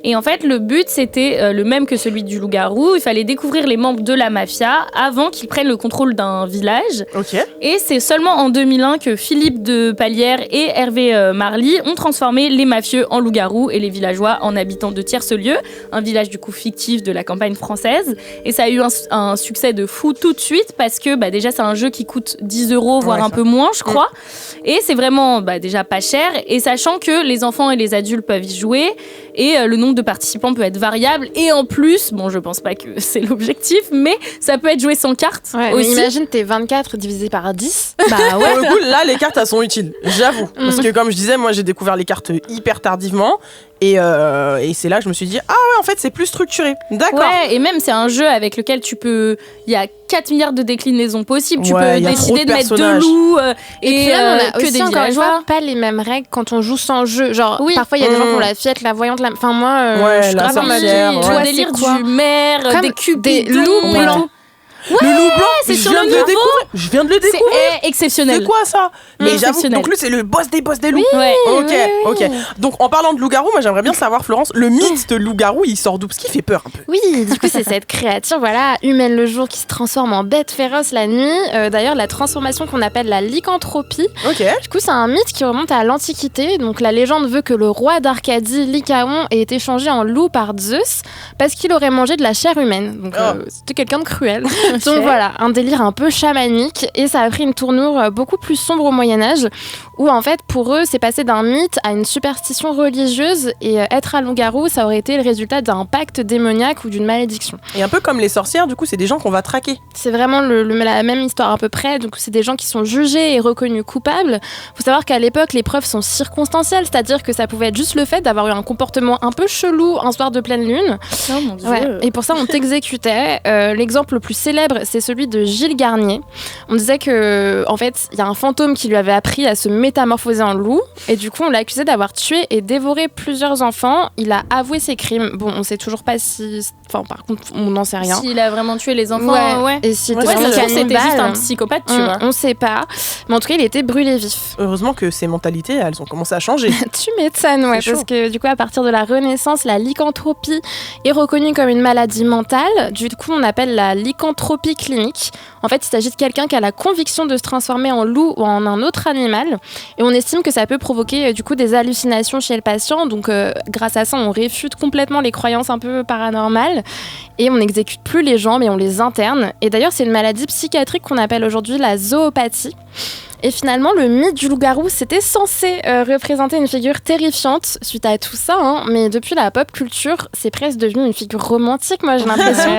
Et en fait, le but, c'était le même que celui du loup-garou. Il fallait découvrir les membres de la Mafia avant qu'ils prennent le contrôle d'un village. Ok. Et c'est seulement en 2001 que Philippe de Palière et Hervé Marly ont transformé les mafieux en loups-garous et les villageois en habitants de Tierce-Lieu, un village du coup fictif de la campagne française. Et ça a eu un succès de fou tout de suite parce que déjà c'est un jeu qui coûte 10 €, voire Ouais, un ça. peu moins je crois. Et c'est vraiment déjà pas cher. Et sachant que les enfants et les adultes peuvent y jouer et le nombre de participants peut être variable. Et en plus, je pense pas que c'est l'objectif, mais ça peut être joué sans carte Ouais, mais aussi. imagine t'es 24 divisé par 10. Bah Pour ouais. le coup, là, les cartes, elles sont utiles, j'avoue. Parce que comme je disais, moi, j'ai découvert les cartes hyper tardivement. Et c'est là que je me suis dit, ah ouais, en fait, c'est plus structuré. D'accord. Ouais, et même c'est un jeu avec lequel tu peux. Il y a 4 milliards de déclinaisons possibles. Tu Ouais, peux il y a décider trop de de mettre personnages. deux loups Et puis et là, on a que aussi des encore une fois villageois. pas les mêmes règles quand on joue sans jeu. Genre, Oui. parfois il y a des gens qui ont la fillette, la voyante, enfin moi, Ouais, je suis la grave en mode, sorcière, toi, ouais. Le c'est délire quoi du maire, Comme des cubes, des loups blancs. Le loup blanc, c'est je sur viens le de le niveau. découvrir. Je viens de le C'est découvrir. exceptionnel. C'est quoi ça? Mais j'avoue, Exceptionnel. donc lui c'est le boss des loups. Ouais. Ok. Donc en parlant de loup-garou, moi j'aimerais bien savoir Florence, le mythe de loup-garou, il sort d'où? Parce qu'il fait peur un peu. Oui, du coup, c'est cette créature, humaine le jour qui se transforme en bête féroce la nuit. D'ailleurs, la transformation qu'on appelle la lycanthropie. Ok. Du coup, c'est un mythe qui remonte à l'Antiquité. Donc, la légende veut que le roi d'Arcadie, Lycaon, ait été changé en loup par Zeus parce qu'il aurait mangé de la chair humaine. Donc, c'était quelqu'un de cruel. Donc voilà, un délire un peu chamanique. Et ça a pris une tournure beaucoup plus sombre au Moyen-Âge, où en fait, pour eux, c'est passé d'un mythe à une superstition religieuse. Et être un loup-garou, ça aurait été le résultat d'un pacte démoniaque ou d'une malédiction. Et un peu comme les sorcières, du coup, c'est des gens qu'on va traquer. C'est vraiment la même histoire à peu près. Donc, c'est des gens qui sont jugés et reconnus coupables. Il faut savoir qu'à l'époque, les preuves sont circonstancielles, c'est-à-dire que ça pouvait être juste le fait d'avoir eu un comportement un peu chelou un soir de pleine lune. Oh mon Dieu. Ouais. Et pour ça, on t'exécutait. L'exemple le plus célèbre, c'est celui de Gilles Garnier. On disait que, en fait, il y a un fantôme qui lui avait appris à se métamorphoser en loup. Et du coup, on l'a accusé d'avoir tué et dévoré plusieurs enfants. Il a avoué ses crimes. Bon, on sait toujours pas si. Enfin, par contre, on n'en sait rien. S'il a vraiment tué les enfants, ouais. Et si Ouais, Ouais, ça ça se se trouve, trouve, c'était juste un cannibale, psychopathe, tu vois. on sait pas. Mais en tout cas, il était brûlé vif. Heureusement que ces mentalités, elles ont commencé à changer. Tu m'étonnes, ouais, C'est chaud. parce que du coup, à partir de la Renaissance, la lycanthropie est reconnue comme une maladie mentale. Du coup, on appelle la lycanthropie clinique. En fait, il s'agit de quelqu'un qui a la conviction de se transformer en loup ou en un autre animal. Et on estime que ça peut provoquer du coup des hallucinations chez le patient. Donc, grâce à ça, on réfute complètement les croyances un peu paranormales. Et on n'exécute plus les gens, mais on les interne. Et d'ailleurs, c'est une maladie psychiatrique qu'on appelle aujourd'hui la zoopathie. Et finalement, le mythe du loup-garou, c'était censé représenter une figure terrifiante suite à tout ça. Hein. Mais depuis la pop culture, c'est presque devenu une figure romantique, moi j'ai l'impression.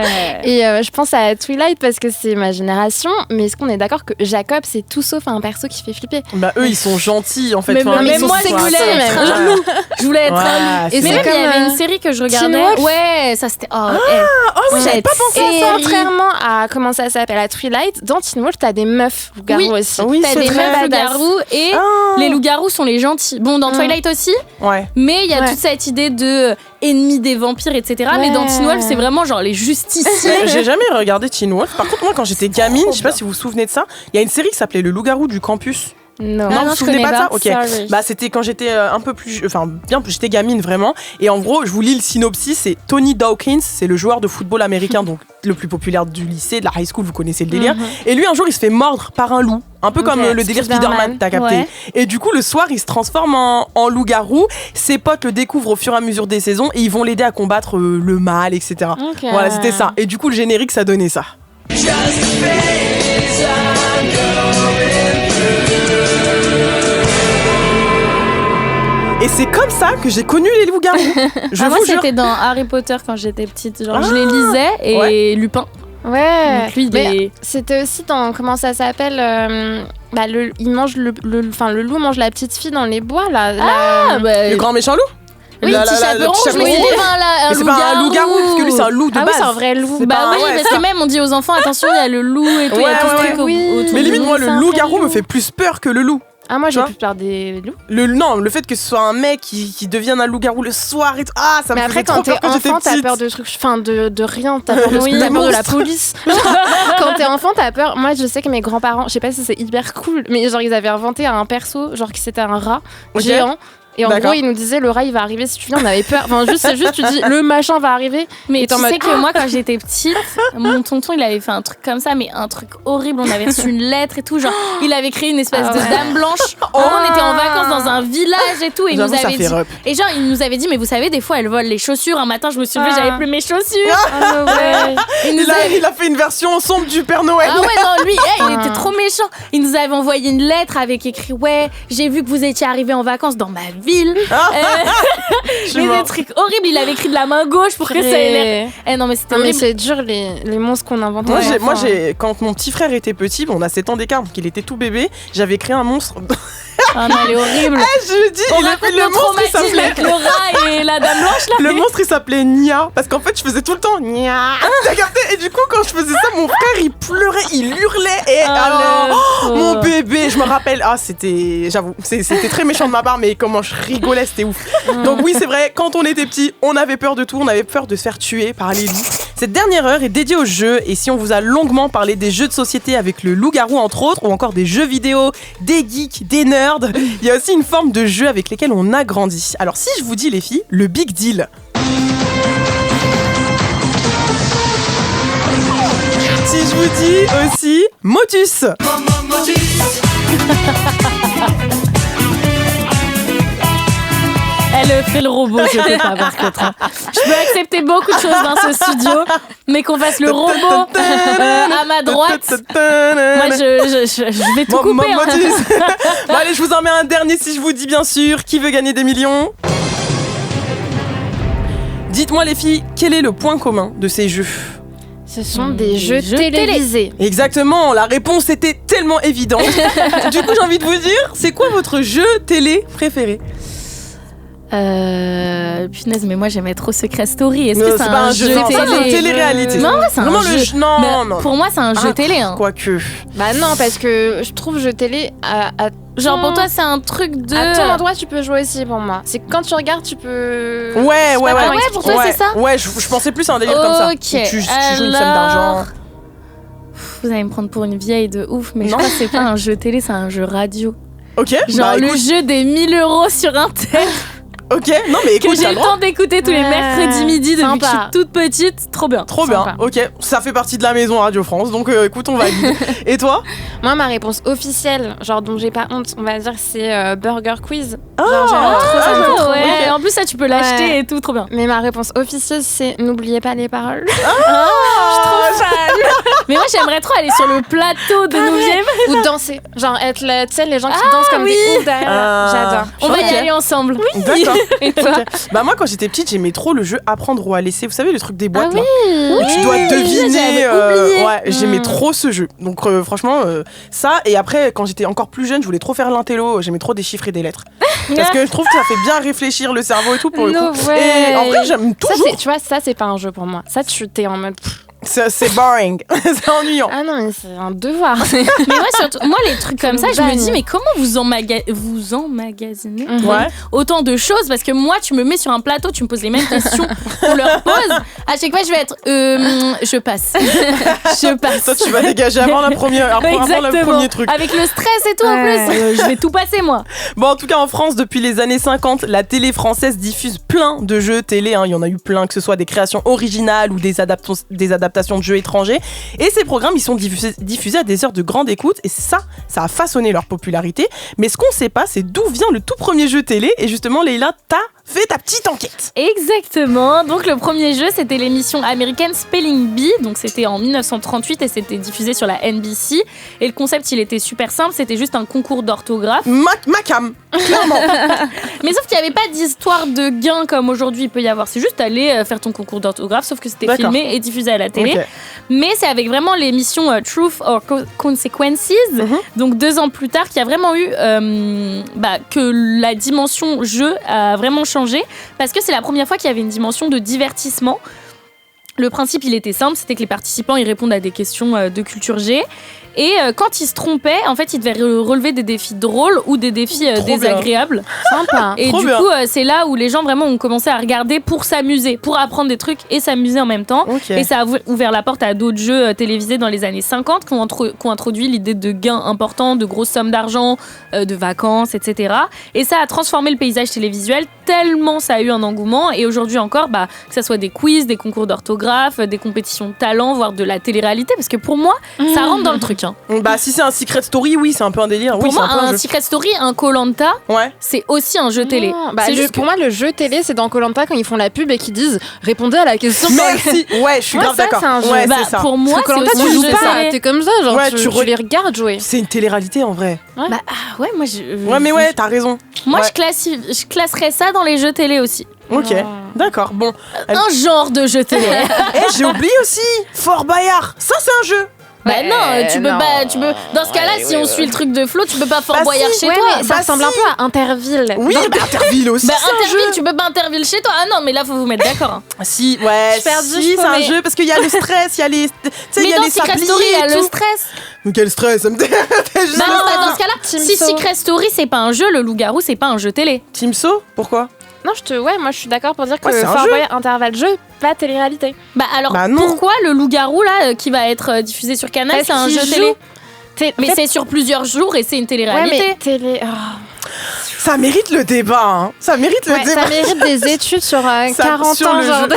Et je pense à Twilight parce que c'est ma génération. Mais est-ce qu'on est d'accord que Jacob, c'est tout sauf un perso qui fait flipper? Bah eux, ils sont gentils en fait. Mais moi, je voulais être un loup. Je voulais être un loup. Et mais même, il y avait une série que je regardais. Ouais, ça c'était... oui, j'avais pas pensé à ça. Contrairement à comment ça s'appelle, à Twilight, dans Teen Wolf, t'as des meufs loups-garous aussi. Oui, t'as des meufs loups-garous et les loups-garous sont les gentils. Bon, dans Twilight aussi, mais il y a toute cette idée de ennemis des vampires, etc. Mais dans Teen Wolf, c'est vraiment genre les justiciers. J'ai jamais regardé Teen Wolf. Par contre, moi, quand j'étais gamine, je sais pas si vous vous souvenez de ça, il y a une série qui s'appelait Le loup-garou du campus. Non, vous vous souvenez pas de ça? Ok. Sorry. Bah c'était quand j'étais un peu plus, bien plus, j'étais gamine vraiment. Et en gros, je vous lis le synopsis. C'est Tony Dawkins, c'est le joueur de football américain, donc le plus populaire du lycée, de la high school. Vous connaissez le délire. Et lui, un jour, il se fait mordre par un loup, un peu comme le délire Spider-Man. T'as capté? Ouais. Et du coup, le soir, il se transforme en loup-garou. Ses potes le découvrent au fur et à mesure des saisons et ils vont l'aider à combattre le mal, etc. Voilà, c'était ça. Et du coup, le générique, ça donnait ça. Et c'est comme ça que j'ai connu les loups-garous. Je moi, vous jure. c'était dans Harry Potter quand j'étais petite. Genre, je les lisais et Lupin. Ouais. Donc lui, c'était aussi dans comment ça s'appelle il mange le loup mange la petite fille dans les bois là. Le grand méchant loup. Oui, petit chaperon, je me disais mais c'est pas un loup-garou parce que lui c'est un loup de base. Oui, c'est un vrai loup. Parce que même on dit aux enfants attention, il y a le loup et tout, il y a tout ce truc autour. Mais limite moi le loup-garou me fait plus peur que le loup. Ah, moi j'ai plus peur des loups. Le fait que ce soit un mec qui devienne un loup-garou le soir et tout. Ah, ça me fait trop peur quand j'étais petite. T'as peur de trucs, de rien, t'as peur de la police. Quand t'es enfant, t'as peur. Moi, je sais que mes grands-parents, je sais pas si c'est hyper cool, mais genre ils avaient inventé un perso, genre qui c'était un rat géant. Et en gros, ils nous disaient le rat il va arriver si tu viens, on avait peur. Enfin, c'est juste tu dis le machin va arriver. Mais tu sais que moi quand j'étais petite, mon tonton il avait fait un truc comme ça, mais un truc horrible. On avait reçu une lettre et tout, genre il avait créé une espèce de dame blanche. On était en vacances dans un village et tout, et il nous avait dit. Et genre il nous avait dit mais vous savez des fois elle vole les chaussures. Un matin je me suis levée, j'avais plus mes chaussures. Il a fait une version sombre du Père Noël. Ah ouais non lui il était trop méchant. Il nous avait envoyé une lettre avec écrit j'ai vu que vous étiez arrivés en vacances dans ma ville. Mais des trucs horribles. Il avait écrit de la main gauche pour que ça ait l'air. Non mais c'était horrible. Mais c'est dur les monstres qu'on invente. Moi quand mon petit frère était petit, on a 7 ans d'écart, donc il était tout bébé, j'avais créé un monstre. Ah non, elle est horrible. Je dis, le monstre il s'appelait avec le rat et la dame blanche là. Le monstre il s'appelait Nia parce qu'en fait je faisais tout le temps Nia. T'as capté? Et du coup quand je faisais ça, mon frère il pleurait, il hurlait et mon bébé, je me rappelle, c'était très méchant de ma part, mais comment je rigolais, c'était ouf. Donc oui c'est vrai, quand on était petit, on avait peur de tout, on avait peur de se faire tuer par les loups. Cette dernière heure est dédiée aux jeux et si on vous a longuement parlé des jeux de société avec le loup-garou entre autres, ou encore des jeux vidéo, des geeks, des nerds, il y a aussi une forme de jeu avec lesquels on a grandi. Alors si je vous dis les filles, le big deal. Si je vous dis aussi Motus. Elle fait le robot, je peux pas par contre. Je peux accepter beaucoup de choses dans ce studio, mais qu'on fasse le robot à ma droite, moi je vais tout couper. Bon allez, je vous en mets un dernier si je vous dis bien sûr qui veut gagner des millions. Dites-moi les filles, quel est le point commun de ces jeux ? Ce sont des jeux télévisés. Exactement, la réponse était tellement évidente. Du coup j'ai envie de vous dire, c'est quoi votre jeu télé préféré ? Punaise, mais moi j'aimais trop Secret Story. Est-ce que c'est pas un jeu télé? C'est une télé-réalité. Non, c'est un jeu. Non. Pour moi, c'est un jeu télé. Hein. Quoique. Bah non, parce que je trouve jeu télé genre pour toi, c'est un truc de. À ton endroit, tu peux jouer aussi pour moi. C'est que quand tu regardes, tu peux. Ouais. Pour toi, c'est ça. Ouais, je pensais plus à un délire comme ça. Tu joues une somme d'argent. Vous allez me prendre pour une vieille de ouf, mais je crois que c'est pas un jeu télé, c'est un jeu radio. Ok. Genre le jeu des 1000 € sur Inter. Ok, non mais écoute, que j'ai le temps d'écouter tous les mercredis midi depuis que je suis toute petite, trop bien. Trop bien, ok, ça fait partie de la maison Radio France, donc écoute, on valide. Et toi ? Moi, ma réponse officielle, genre dont j'ai pas honte, on va dire, c'est Burger Quiz. Genre, j'aime trop. Ouais. En plus, ça, tu peux l'acheter et tout, trop bien. Mais ma réponse officielle, c'est n'oubliez pas les paroles. Je suis trop fan. Mais moi, j'aimerais trop aller sur le plateau de Nouvième. Ou danser. Genre être tu sais, les gens qui dansent comme des oufs derrière. J'adore. On va y Ok. aller ensemble. D'accord. Et toi? Ok. Bah moi quand j'étais petite j'aimais trop le jeu apprendre ou à laisser. Vous savez le truc des boîtes Ah là où tu dois deviner. j'avais oublié. Ouais, j'aimais trop ce jeu. Donc franchement ça et après quand j'étais encore plus jeune je voulais trop faire l'intello. J'aimais trop déchiffrer des lettres parce que je trouve que ça fait bien réfléchir le cerveau et tout pour le No coup. way. Et en vrai j'aime Ça, toujours. tu vois, ça, c'est pas un jeu pour moi. Ça, t'es en mode. C'est boring. C'est ennuyant. Ah non, mais c'est un devoir. Mais moi, les trucs comme ça, je me bagne. dis, mais comment vous emmagasinez Ouais. autant de choses? Parce que moi, tu me mets sur un plateau, tu me poses les mêmes questions qu'on leur pose. À chaque fois, je vais être, je passe. Je passe. Toi tu vas dégager avant le premier truc. Avec le stress et tout en Ouais. plus. Je vais tout passer, moi. Bon, en tout cas, en France, depuis les années 50, la télé française diffuse plein de jeux télé. Il y en a eu plein, que ce soit des créations originales ou des adaptations de jeux étrangers. Et ces programmes, ils sont diffusés à des heures de grande écoute. Et ça a façonné leur popularité. Mais ce qu'on sait pas, c'est d'où vient le tout premier jeu télé. Et justement, Leïla, t'as fait ta petite enquête. Exactement. Donc, le premier jeu, c'était l'émission américaine Spelling Bee. Donc, c'était en 1938 et c'était diffusé sur la NBC. Et le concept, il était super simple. C'était juste un concours d'orthographe. Macam, clairement. Mais sauf qu'il n'y avait pas d'histoire de gain comme aujourd'hui il peut y avoir. C'est juste aller faire ton concours d'orthographe, sauf que c'était D'accord. filmé et diffusé à la télé. Ok. Mais c'est avec vraiment l'émission Truth or Consequences, Mhm. donc 2 ans plus tard, qu'il y a vraiment eu que la dimension jeu a vraiment changé, parce que c'est la première fois qu'il y avait une dimension de divertissement. Le principe, il était simple, c'était que les participants ils répondent à des questions de culture G. Et quand ils se trompaient, en fait, ils devaient relever des défis drôles ou des défis Trop désagréables. Sympa. Et Trop du bien. coup, c'est là où les gens vraiment ont commencé à regarder pour s'amuser, pour apprendre des trucs et s'amuser en même temps. Ok. Et ça a ouvert la porte à d'autres jeux télévisés dans les années 50 qui ont introduit l'idée de gains importants, de grosses sommes d'argent, de vacances, etc. Et ça a transformé le paysage télévisuel tellement ça a eu un engouement. Et aujourd'hui encore, que ça soit des quiz, des concours d'orthographe, des compétitions de talent, voire de la télé-réalité, parce que pour moi, ça rentre dans le truc. Hein. Bah, si c'est un Secret Story, oui, c'est un peu un délire. Pour Oui, moi, c'est un peu un jeu. Secret Story, un Koh-Lanta, Ouais. c'est aussi un jeu télé. Non, bah, C'est le- juste pour moi, le jeu télé, c'est dans Koh-Lanta quand ils font la pub et qu'ils disent répondez à la question. Merci. Ouais, je suis Ouais, grave ça, d'accord. c'est un jeu. Ouais, Bah, c'est ça. pour moi, Parce que Koh-Lanta, c'est tu aussi joues un jeu pas, télé. t'es comme ça, genre Ouais, tu tu les regardes jouer. C'est une télé-réalité en vrai. Ouais, moi, Ouais, mais ouais, t'as raison. Moi, Ouais. je classerais ça dans les jeux télé aussi. Ok, Ouais. d'accord. Bon. Un genre de jeu télé. J'ai oublié aussi Fort Boyard. Ça, c'est un jeu. Bah Ouais, non, tu peux non. pas, dans ce cas-là, si on suit le truc de Flo, tu peux pas Fort Bah Boyard si, chez Ouais, toi. mais ça Bah ressemble si. un peu à Interville. Oui, Non, bah Interville aussi. Bah c'est un Interville, jeu. tu peux pas Interville chez toi. Ah non, mais là, faut vous mettre d'accord. Hein. Si, ouais, Je suis perdue, si, je c'est un connais. jeu parce qu'il y a le stress, il y a les, tu sais, il Mais y a dans les Secret sabliers Story, il y a et le tout. stress. Mais quel stress, ça me t'es juste Bah non, là. dans ce cas-là, Team si So. Secret Story, c'est pas un jeu, le loup-garou, c'est pas un jeu télé. Team So, pourquoi? Non, moi je suis d'accord pour dire que Ouais, c'est un Fort jeu. Boyard Intervalle jeu, pas télé-réalité. Bah alors, Bah non. pourquoi le loup-garou, là, qui va être diffusé sur Canal, Parce c'est un qu'il jeu joue. télé? Mais Mais c'est sur plusieurs jours et c'est une ouais, télé-réalité. mais télé. Ça mérite le débat, hein. Ça mérite le Ouais, débat. ça mérite des études sur 40 sur ans, le genre jeu.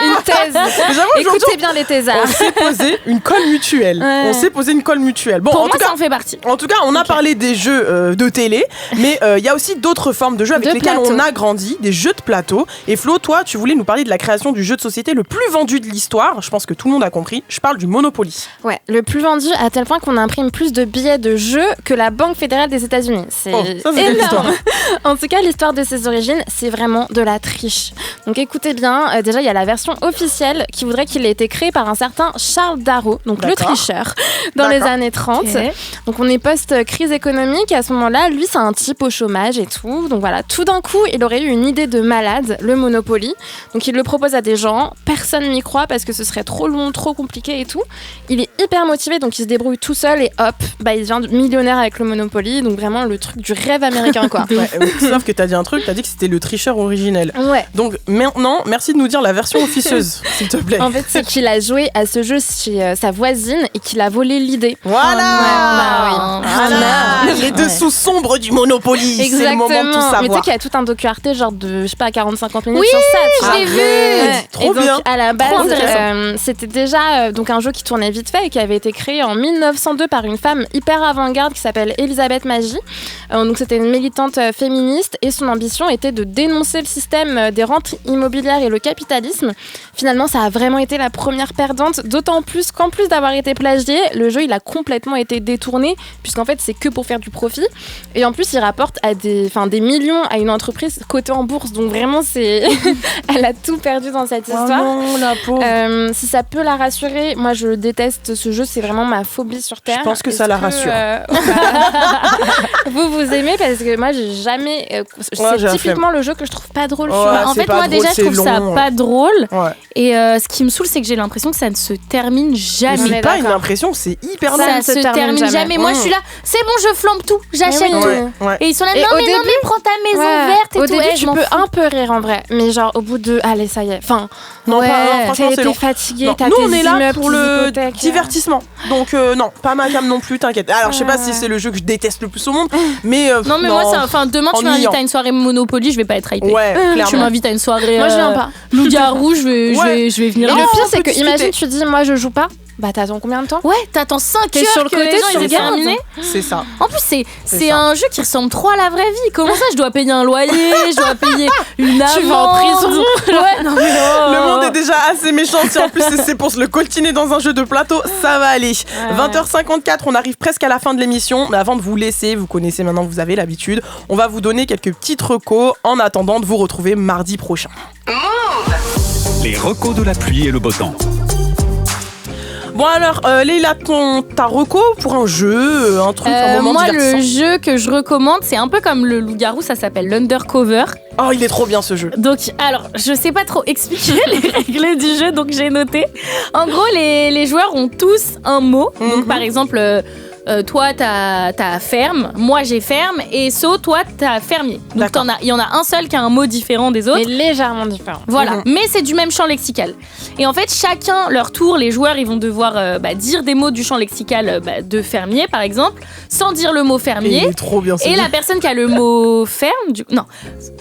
une thèse. J'avoue, aujourd'hui, Écoutez bien les thésards. on s'est posé une colle mutuelle. Ouais. On s'est posé une colle mutuelle. Bon, Pour en moi, tout cas, ça en fait partie. En tout cas, on a parlé des jeux de télé, mais il y a aussi d'autres formes de jeux avec De lesquels plateau. on a grandi, des jeux de plateau. Et Flo, toi, tu voulais nous parler de la création du jeu de société le plus vendu de l'histoire. Je pense que tout le monde a compris. Je parle du Monopoly. Ouais, le plus vendu à tel point qu'on imprime plus de billets de jeu que la Banque fédérale des États-Unis. C'est Oh, ça, c'est quelle histoire? énorme. En tout cas, l'histoire de ses origines, c'est vraiment de la triche. Donc écoutez bien, déjà il y a la version officielle qui voudrait qu'il ait été créé par un certain Charles Darrow, donc le D'accord. tricheur, dans les D'accord. années 30. Ok. Donc on est post-crise économique, à ce moment-là, lui c'est un type au chômage et tout. Donc voilà, tout d'un coup, il aurait eu une idée de malade, le Monopoly. Donc il le propose à des gens, personne n'y croit parce que ce serait trop long, trop compliqué et tout. Il est hyper motivé, donc il se débrouille tout seul et hop, bah il devient millionnaire avec le Monopoly. Donc vraiment le truc du rêve américain quoi. Ouais, sauf que t'as dit un truc, t'as dit que c'était le tricheur originel. Ouais. Donc maintenant, merci de nous dire la version officieuse, s'il te plaît. En fait, c'est qu'il a joué à ce jeu chez sa voisine et qu'il a volé l'idée. Voilà. Voilà. Les dessous sombres du Monopoly. C'est le moment de tout Exactement. Mais tu sais savoir. qu'il y a tout un documentaire genre de, je sais pas, 40-50 minutes Oui, sur ça. je l'ai vu. Ouais. Trop Et donc, bien. à la base, Trop intéressant. c'était déjà donc un jeu qui tournait vite fait et qui avait été créé en 1902 par une femme hyper avant-garde qui s'appelle Elisabeth Magie. Donc c'était une militante féministe et son ambition était de dénoncer le système des rentes immobilières et le capitalisme. Finalement, ça a vraiment été la première perdante, d'autant plus qu'en plus d'avoir été plagié, le jeu il a complètement été détourné, puisqu'en fait c'est que pour faire du profit. Et en plus, il rapporte des millions à une entreprise cotée en bourse. Donc vraiment, elle a tout perdu dans cette histoire. Non, la pauvre. Si ça peut la rassurer, moi je déteste ce jeu, c'est vraiment ma phobie sur Terre. Je pense que ça la rassure. Vous aimez parce que moi j'ai jamais. C'est typiquement le jeu que je trouve pas drôle. En fait, moi déjà je trouve ça pas drôle. Ouais. Et ce qui me saoule, c'est que j'ai l'impression que ça ne se termine jamais. C'est pas une impression, c'est hyper long. Ça ne se termine jamais. Moi je suis là, c'est bon, je flambe tout, j'achète tout. Ouais. Et ils sont là, non mais prends ta maison verte et au tout. Début, tu peux un peu rire en vrai, mais genre au bout de. Allez, ça y est. Enfin, franchement, c'est long. T'es fatigué, Non, t'as nous, tes on est là pour le hypothèques. divertissement. Donc, non, pas ma cam non plus, t'inquiète. Alors, je sais pas si c'est le jeu que je déteste le plus au monde, mais. Non, mais moi, demain, tu m'invites à une soirée Monopoly, je vais pas être hypée. Ouais, clairement. Tu m'invites à une soirée. Moi, je viens pas. Loup-garou, je vais venir. Et Non, le pire, on c'est peut que, discuter. imagine, tu dis, moi, je joue pas. Bah, t'attends combien de temps? Ouais, t'attends 5 heures T'es sur le que côté, les gens tu ils aient regardes. terminé. C'est ça. En plus, c'est ça. un jeu qui ressemble trop à la vraie vie. Comment ça, je dois payer un loyer, je dois payer une amende. Tu vas en prison. Ouais, non, mais Le monde est déjà assez méchant. Si en plus c'est pour se le coltiner dans un jeu de plateau, ça va aller. 20h54, on arrive presque à la fin de l'émission. Mais avant de vous laisser, vous connaissez maintenant, vous avez l'habitude, on va vous donner quelques petites recos en attendant de vous retrouver mardi prochain. Les recos de la pluie et le beau temps. Bon alors, Leïla, ta reco pour un jeu, un truc, un moment moi, divertissant. le jeu que je recommande, c'est un peu comme le loup-garou, ça s'appelle l'Undercover. Oh, il est trop bien ce jeu. Donc, alors, je sais pas trop expliquer les règles du jeu, donc j'ai noté. En gros, les joueurs ont tous un mot. Donc, par exemple, toi, t'as ferme, moi j'ai ferme, et So, toi, t'as fermier. Donc, il y en a un seul qui a un mot différent des autres. Mais légèrement différent. Voilà, mais c'est du même champ lexical. Et en fait, chacun, leur tour, les joueurs, ils vont devoir dire des mots du champ lexical de fermier, par exemple, sans dire le mot fermier. Il est trop bien ce Et jeu. la personne qui a le mot ferme,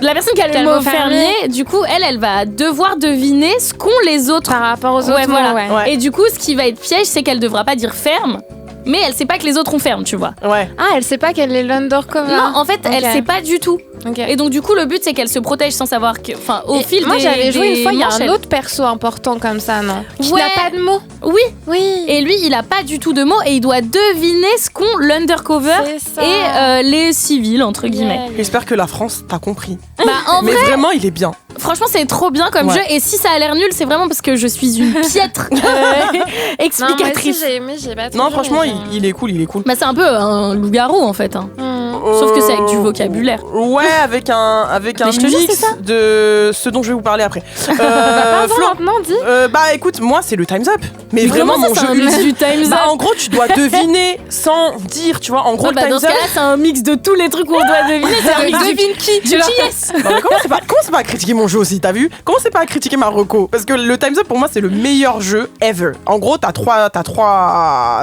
la personne qui a le mot fermier, du coup, elle va devoir deviner ce qu'ont les autres. Par rapport aux autres voilà. mots, ouais. Ouais. Et du coup, ce qui va être piège, c'est qu'elle devra pas dire ferme, mais elle sait pas que les autres ont ferme, tu vois. Ouais. Ah, elle sait pas qu'elle est l'undercover. Non, en fait, elle sait pas du tout. Ok. Et donc, du coup, le but, c'est qu'elle se protège sans savoir que. Enfin, au fil moi, des. j'avais joué une fois, il y a manches, un autre perso important comme ça, non? Qui Ouais. n'a pas de mots. Oui. Oui. Et lui, il a pas du tout de mots et il doit deviner ce qu'ont l'undercover C'est ça. et les civils, entre guillemets. J'espère que la France t'a compris. Bah, en Mais vrai, vraiment, il est bien. franchement, c'est trop bien comme Ouais. jeu. Et si ça a l'air nul, c'est vraiment parce que je suis une piètre Non, moi explicatrice. aussi, j'ai aimé, j'ai pas trop Non, joué, franchement, mais il est cool, il est cool. Bah, c'est un peu un loup-garou en fait. Hein. Sauf que c'est avec du vocabulaire. Ouais, avec un Mais je te jure, mix c'est ça. de ce dont je vais vous parler après. Pardon, Flo, maintenant, dis. bah écoute, moi c'est le Time's Up. Mais vraiment Comment mon ça, jeu c'est un mix ultime. du Time's Bah Up. en gros, tu dois deviner sans dire, tu vois. En gros, Ah le bah, dans Time's ce Up. cas-là, c'est un mix de tous les trucs où on doit deviner. C'est un mix du Devine qui. du qui yes. Non, mais comment c'est pas à critiquer mon jeu aussi, t'as vu? Comment c'est pas à critiquer ma reco? Parce que le Time's Up pour moi c'est le meilleur jeu ever. En gros, t'as trois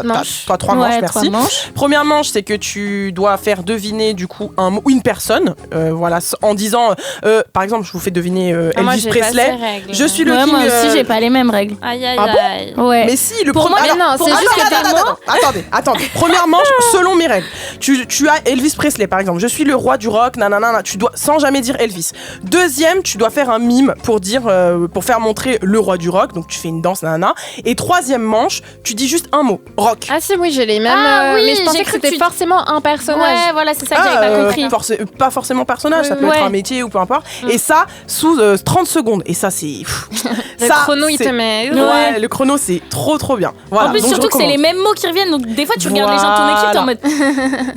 Manches. trois manches, Ouais, merci. 3 manches. Première manche, c'est que tu dois faire deviner du coup un mot, une personne, voilà, en disant, par exemple, je vous fais deviner Moi, Elvis j'ai pas Presley. ces règles. Je suis le Ouais, king. moi aussi, j'ai pas les mêmes règles. Aïe, aïe, Ah bon aïe. Ouais. Mais si, le Pour premier. moi, mais non, c'est juste que des mots. Attendez. Première manche, selon mes règles. Tu as Elvis Presley, par exemple. Je suis le roi du rock, nanana. Tu dois, sans jamais dire Elvis. Deuxième, tu dois faire un mime pour dire, pour faire montrer le roi du rock. Donc tu fais une danse, nanana. Et troisième manche, tu dis juste un mot, rock. Ah si, oui, j'ai les mêmes. Ah oui, mais je pensais j'ai que cru que c'était tu- forcément un personnage. Ouais, voilà, c'est ça que j'avais pas compris. Pas forcément personnage, ça peut Ouais. être un métier ou peu importe. Et ça, sous 30 secondes. Et ça, c'est. Le chrono, il te met. Ouais, le chrono, c'est trop bien. Voilà, En plus, donc je surtout que c'est recommande. les mêmes mots qui reviennent. Donc, des fois, tu regardes les gens de ton équipe, t'es en mode.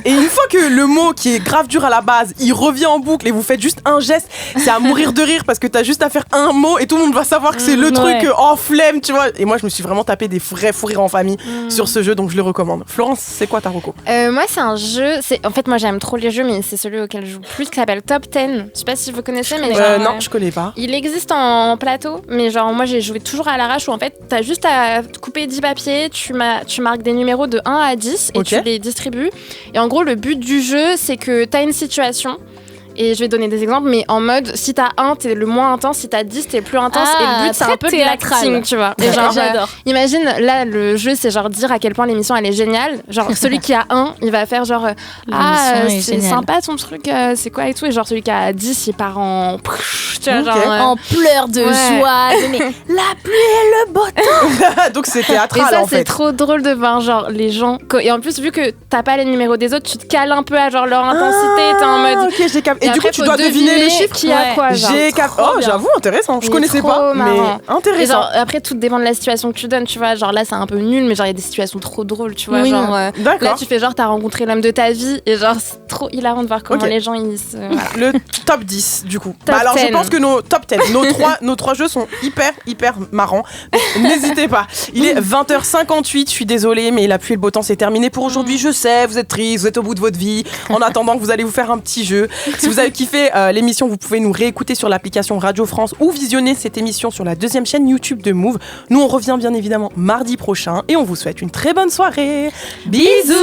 Et une fois que le mot qui est grave dur à la base, il revient en boucle et vous faites juste un geste, c'est à mourir de rire parce que t'as juste à faire un mot et tout le monde va savoir que c'est le truc ouais. en flemme, tu vois. Et moi, je me suis vraiment tapé des vrais fous rires en famille sur ce jeu, donc je le recommande. Florence, c'est quoi ta reco? Moi, c'est un jeu. En fait, moi, j'aime trop les jeux, mais c'est celui auquel je joue plus qui s'appelle Top 10. Je sais pas si vous connaissez, mais genre, Non, je connais pas. il existe en plateau, mais genre moi j'ai joué toujours à l'arrache où en fait t'as juste à couper 10 papiers, tu marques des numéros de 1 à 10 et Ok. tu les distribues. Et en gros le but du jeu c'est que t'as une situation Et je vais donner des exemples, mais en mode, si t'as 1, t'es le moins intense, si t'as 10, t'es le plus intense. Et le but, c'est un peu de l'acting, tu vois. Et genre, j'adore. Imagine, là, le jeu, c'est genre dire à quel point l'émission, elle est géniale. Genre, celui qui a 1, il va faire genre, c'est sympa ton truc, c'est quoi et tout. Et genre, celui qui a 10, il part en... Tu vois, genre, en pleurs de joie. Mais la pluie et le beau temps. Donc c'est théâtral, et ça, en fait. c'est trop drôle de voir genre les gens. Et en plus, vu que t'as pas les numéros des autres, tu te cales un peu à genre leur intensité. T'es en mode. Ok, j'ai capté. Et du coup, après, tu faut dois deviner le chiffre. Qui a quoi. Genre. J'ai capté. Oh, j'avoue, intéressant. Je Il est connaissais trop pas, marrant. mais intéressant. Et genre, après, tout dépend de la situation que tu donnes, tu vois. Genre là, c'est un peu nul, mais genre, il y a des situations trop drôles, tu vois. Oui. Genre, D'accord. là, tu fais genre, t'as rencontré l'homme de ta vie, et genre, c'est trop hilarant de voir comment les gens ils se. Voilà. Le top 10 du coup. Top Alors 10. je pense que nos top 10, nos trois jeux sont hyper marrants. N'hésitez pas. Il est 20h58, je suis désolée mais la pluie et le beau temps c'est terminé pour aujourd'hui. Je sais, vous êtes triste, vous êtes au bout de votre vie. En attendant que vous allez vous faire un petit jeu. Si vous avez kiffé l'émission, vous pouvez nous réécouter sur l'application Radio France ou visionner cette émission sur la 2e chaîne YouTube de Move. Nous on revient bien évidemment mardi prochain et on vous souhaite une très bonne soirée. Bisous.